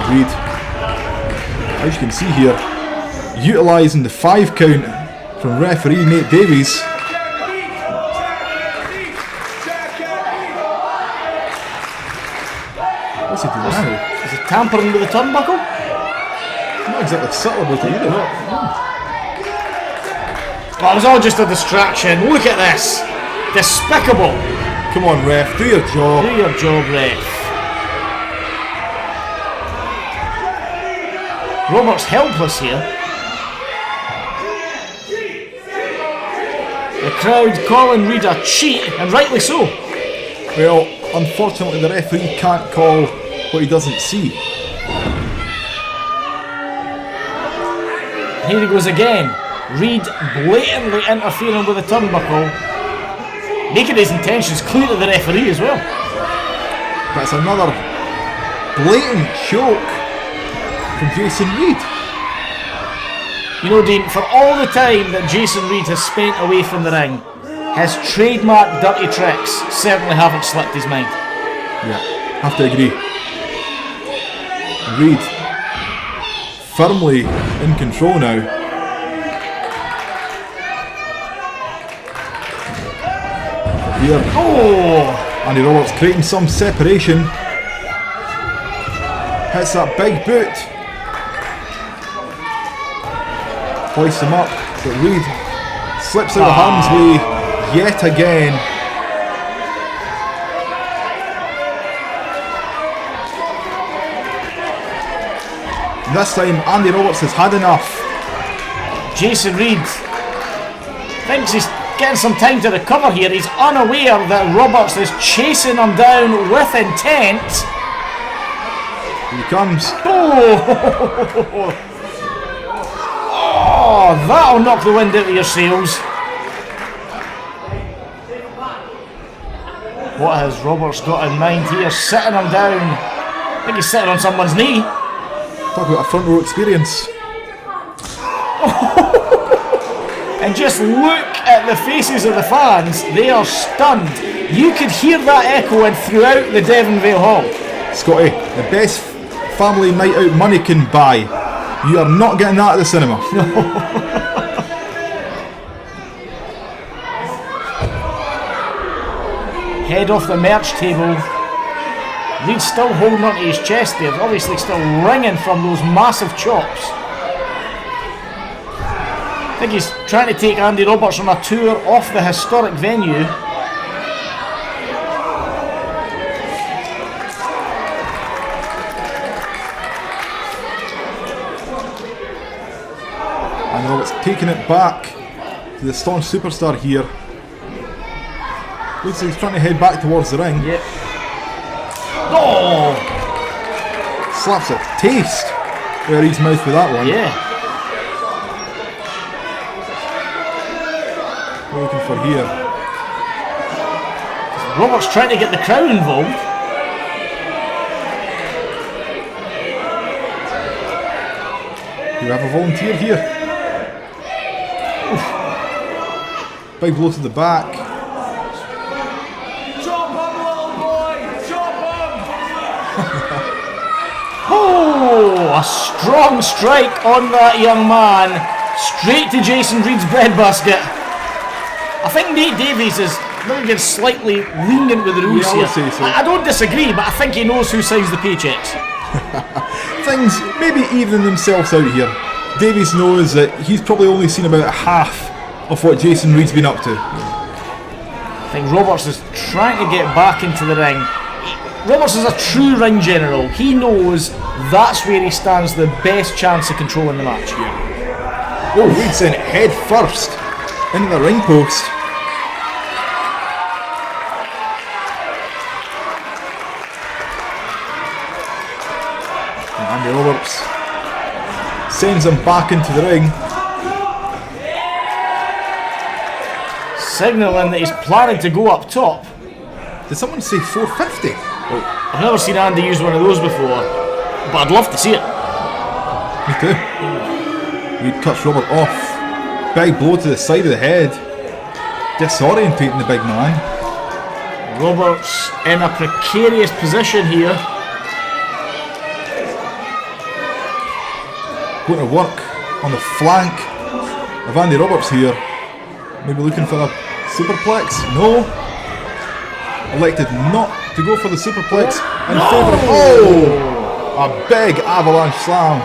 S4: Reed, as you can see here, utilising the 5 count from referee Nate Davies. What's he doing now?
S1: Is he tampering with the turnbuckle?
S4: Not exactly subtle about it either.
S1: Well, it was all just a distraction. Look at this. Despicable.
S4: Come on, ref, do your job.
S1: Do your job, ref. Roberts helpless here. The crowd calling Reed a cheat, and rightly so.
S4: Well, unfortunately the referee can't call what he doesn't see.
S1: Here he goes again. Reed blatantly interfering with the turnbuckle, making his intentions clear to the referee as well.
S4: That's another blatant choke from Jason Reed.
S1: You know, Dean, for all the time that Jason Reed has spent away from the ring, his trademark dirty tricks certainly haven't slipped his mind.
S4: Yeah, have to agree. Reed firmly in control now. Here, Andy Roberts creating some separation. Hits that big boot. Hoists him up, but Reed slips out of harm's way yet again. This time Andy Roberts has had enough.
S1: Jason Reed thinks he's getting some time to recover here. He's unaware that Roberts is chasing him down with intent.
S4: Here he comes.
S1: Oh, that'll knock the wind out of your sails. What has Roberts got in mind here? Sitting him down. I think he's sitting on someone's knee.
S4: Talk about a front row experience.
S1: And just look at the faces of the fans. They are stunned. You could hear that echoing throughout the Devonvale Hall.
S4: Scotty, the best family night out money can buy. You are not getting that at the cinema.
S1: Head off the merch table. Reed's still holding onto his chest there, obviously still ringing from those massive chops. I think he's trying to take Andy Roberts on a tour off the historic venue.
S4: And Roberts taking it back to the staunch superstar here. Looks like he's trying to head back towards the ring.
S1: Yep. Oh!
S4: Slaps a taste out of his mouth with that one.
S1: Yeah.
S4: What are we looking for here?
S1: Roberts trying to get the crowd involved.
S4: Do we have a volunteer here? Oof. Big blow to the back.
S9: Chop him, little boy! Chop him!
S1: Oh, a strong strike on that young man. Straight to Jason Reed's breadbasket. I think Nate Davies is maybe getting slightly lenient with the rules
S4: Yeah, I
S1: here.
S4: would say so.
S1: I don't disagree, but I think he knows who signs the paychecks.
S4: Things maybe evening themselves out here. Davies knows that he's probably only seen about half of what Jason Reed's been up to.
S1: I think Roberts is trying to get back into the ring. Roberts is a true ring general. He knows that's where he stands the best chance of controlling the match.
S4: Oh, Reed sent it head first into the ring post. And Andy Roberts sends him back into the ring.
S1: Signalling that he's planning to go up top.
S4: Did someone say 450?
S1: I've never seen Andy use one of those before, but I'd love to see it.
S4: Me too. Reed cuts Robert off. Big blow to the side of the head. Disorientating the big man.
S1: Roberts in a precarious position here.
S4: Going to work on the flank of Andy Roberts here. Maybe looking for a superplex? No. Elected not to go for the superplex in favour of... Oh! A big avalanche slam.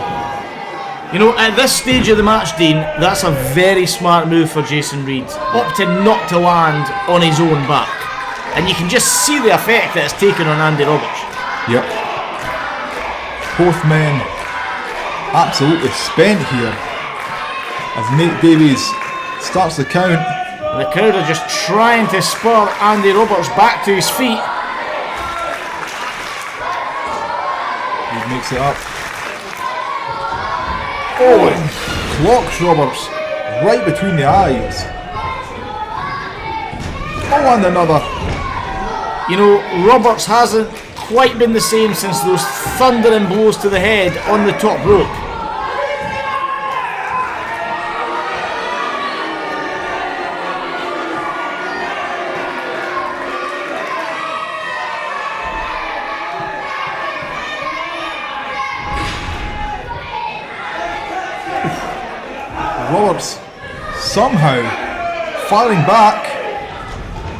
S1: You know, at this stage of the match, Dean, that's a very smart move for Jason Reed. Opting not to land on his own back. And you can just see the effect that it's taken on Andy Roberts.
S4: Yep. Both men absolutely spent here as Nate Davies starts the count.
S1: The crowd are just trying to spur Andy Roberts back to his feet.
S4: He makes it up. Oh, and clocks Roberts right between the eyes. Oh, and another.
S1: You know, Roberts hasn't quite been the same since those thundering blows to the head on the top rope.
S4: Roberts somehow firing back.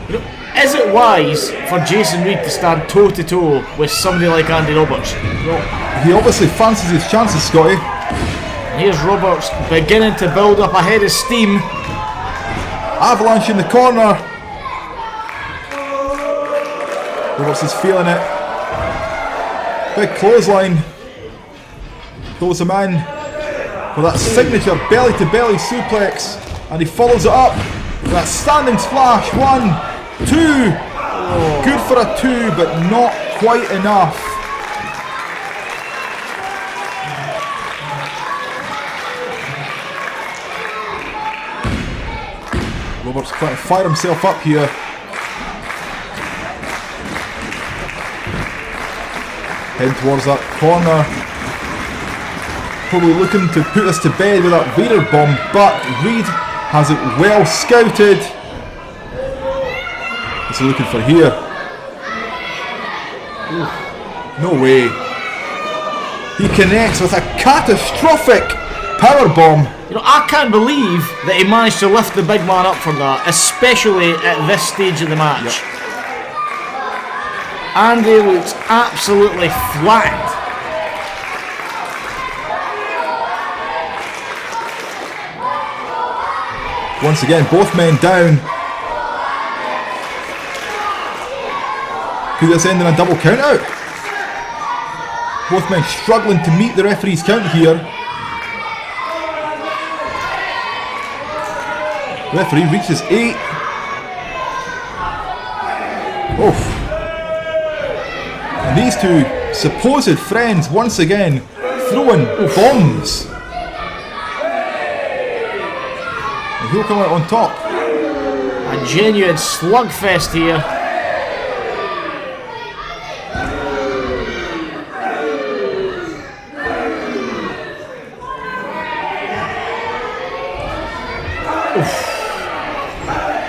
S1: You know, is it wise for Jason Reed to stand toe to toe with somebody like Andy Roberts?
S4: Well, he obviously fancies his chances, Scotty.
S1: Here's Roberts beginning to build up a head of steam.
S4: Avalanche in the corner. Roberts is feeling it. Big clothesline. Pulls him in for that signature belly-to-belly suplex, and he follows it up with that standing splash. 1, 2. Good for a 2, but not quite enough. Roberts trying to fire himself up here. Heading towards that corner. Probably looking to put us to bed with that Vader bomb, but Reed has it well scouted. What's he looking for here? No way. He connects with a catastrophic power bomb.
S1: You know, I can't believe that he managed to lift the big man up from that, especially at this stage of the match.
S4: Yep.
S1: Andy looks absolutely flattened.
S4: Once again, both men down. Could this end in a double count out? Both men struggling to meet the referee's count here. Referee reaches 8. Oof. And these two supposed friends once again throwing bombs. And who'll come out on top?
S1: A genuine slugfest here.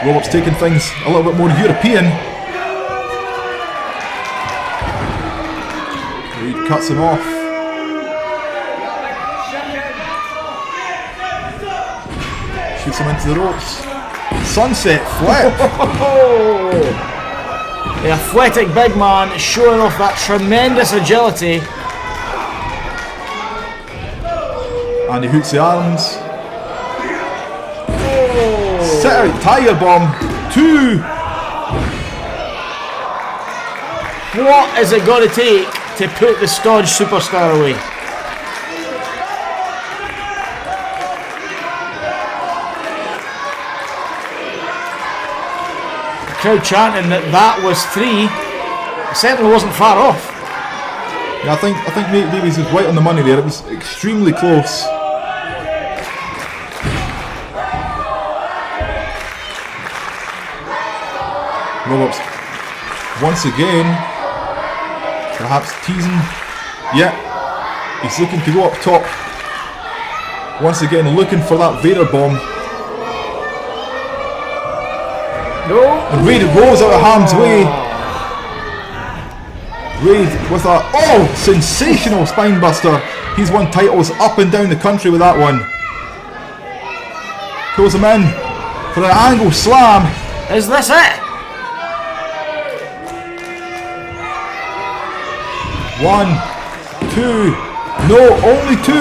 S4: Roberts taking things a little bit more European. Reed cuts him off. Shoots him into the ropes. Sunset flip.
S1: The athletic big man showing off that tremendous agility.
S4: And he hooks the arms. Sit out, tiger bomb. 2.
S1: What is it going to take to put the staunch superstar away? The crowd chanting that was 3. It certainly wasn't far off.
S4: Yeah, I think Davies was right on the money there. It was extremely close. Roberts once again, perhaps teasing. Yeah, he's looking to go up top. Once again, looking for that Vader bomb.
S1: No.
S4: And Raid rolls out of harm's way. Raid with a sensational spinebuster. He's won titles up and down the country with that one. Pulls him in for an angle slam.
S1: Is this it?
S4: 1, 2, no, only 2.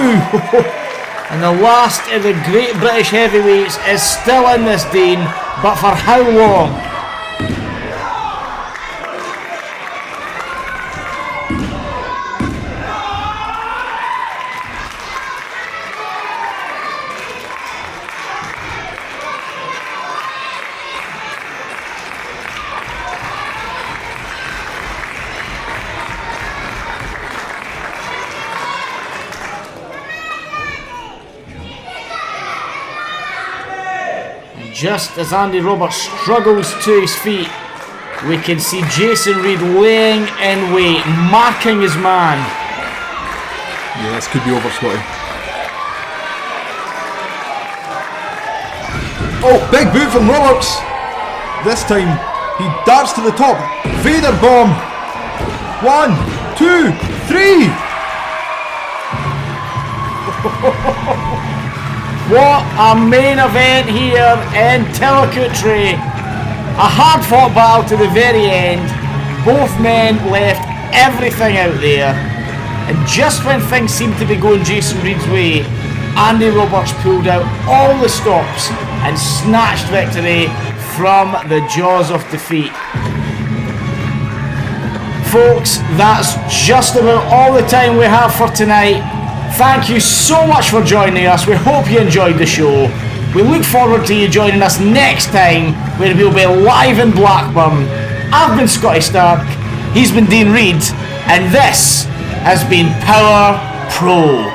S1: And the last of the great British heavyweights is still in this, Dean, but for how long? Just as Andy Roberts struggles to his feet, we can see Jason Reed laying in wait, marking his man.
S4: Yeah, this could be over, Scotty. Oh, big boot from Roberts. This time, he darts to the top. Vader bomb. 1, 2, 3.
S1: What a main event here in Tillicoutre. A hard fought battle to the very end. Both men left everything out there. And just when things seemed to be going Jason Reed's way, Andy Roberts pulled out all the stops and snatched victory from the jaws of defeat. Folks, that's just about all the time we have for tonight. Thank you so much for joining us. We hope you enjoyed the show. We look forward to you joining us next time, where we'll be live in Blackburn. I've been Scotty Stark, he's been Dean Reed, and this has been Power Pro.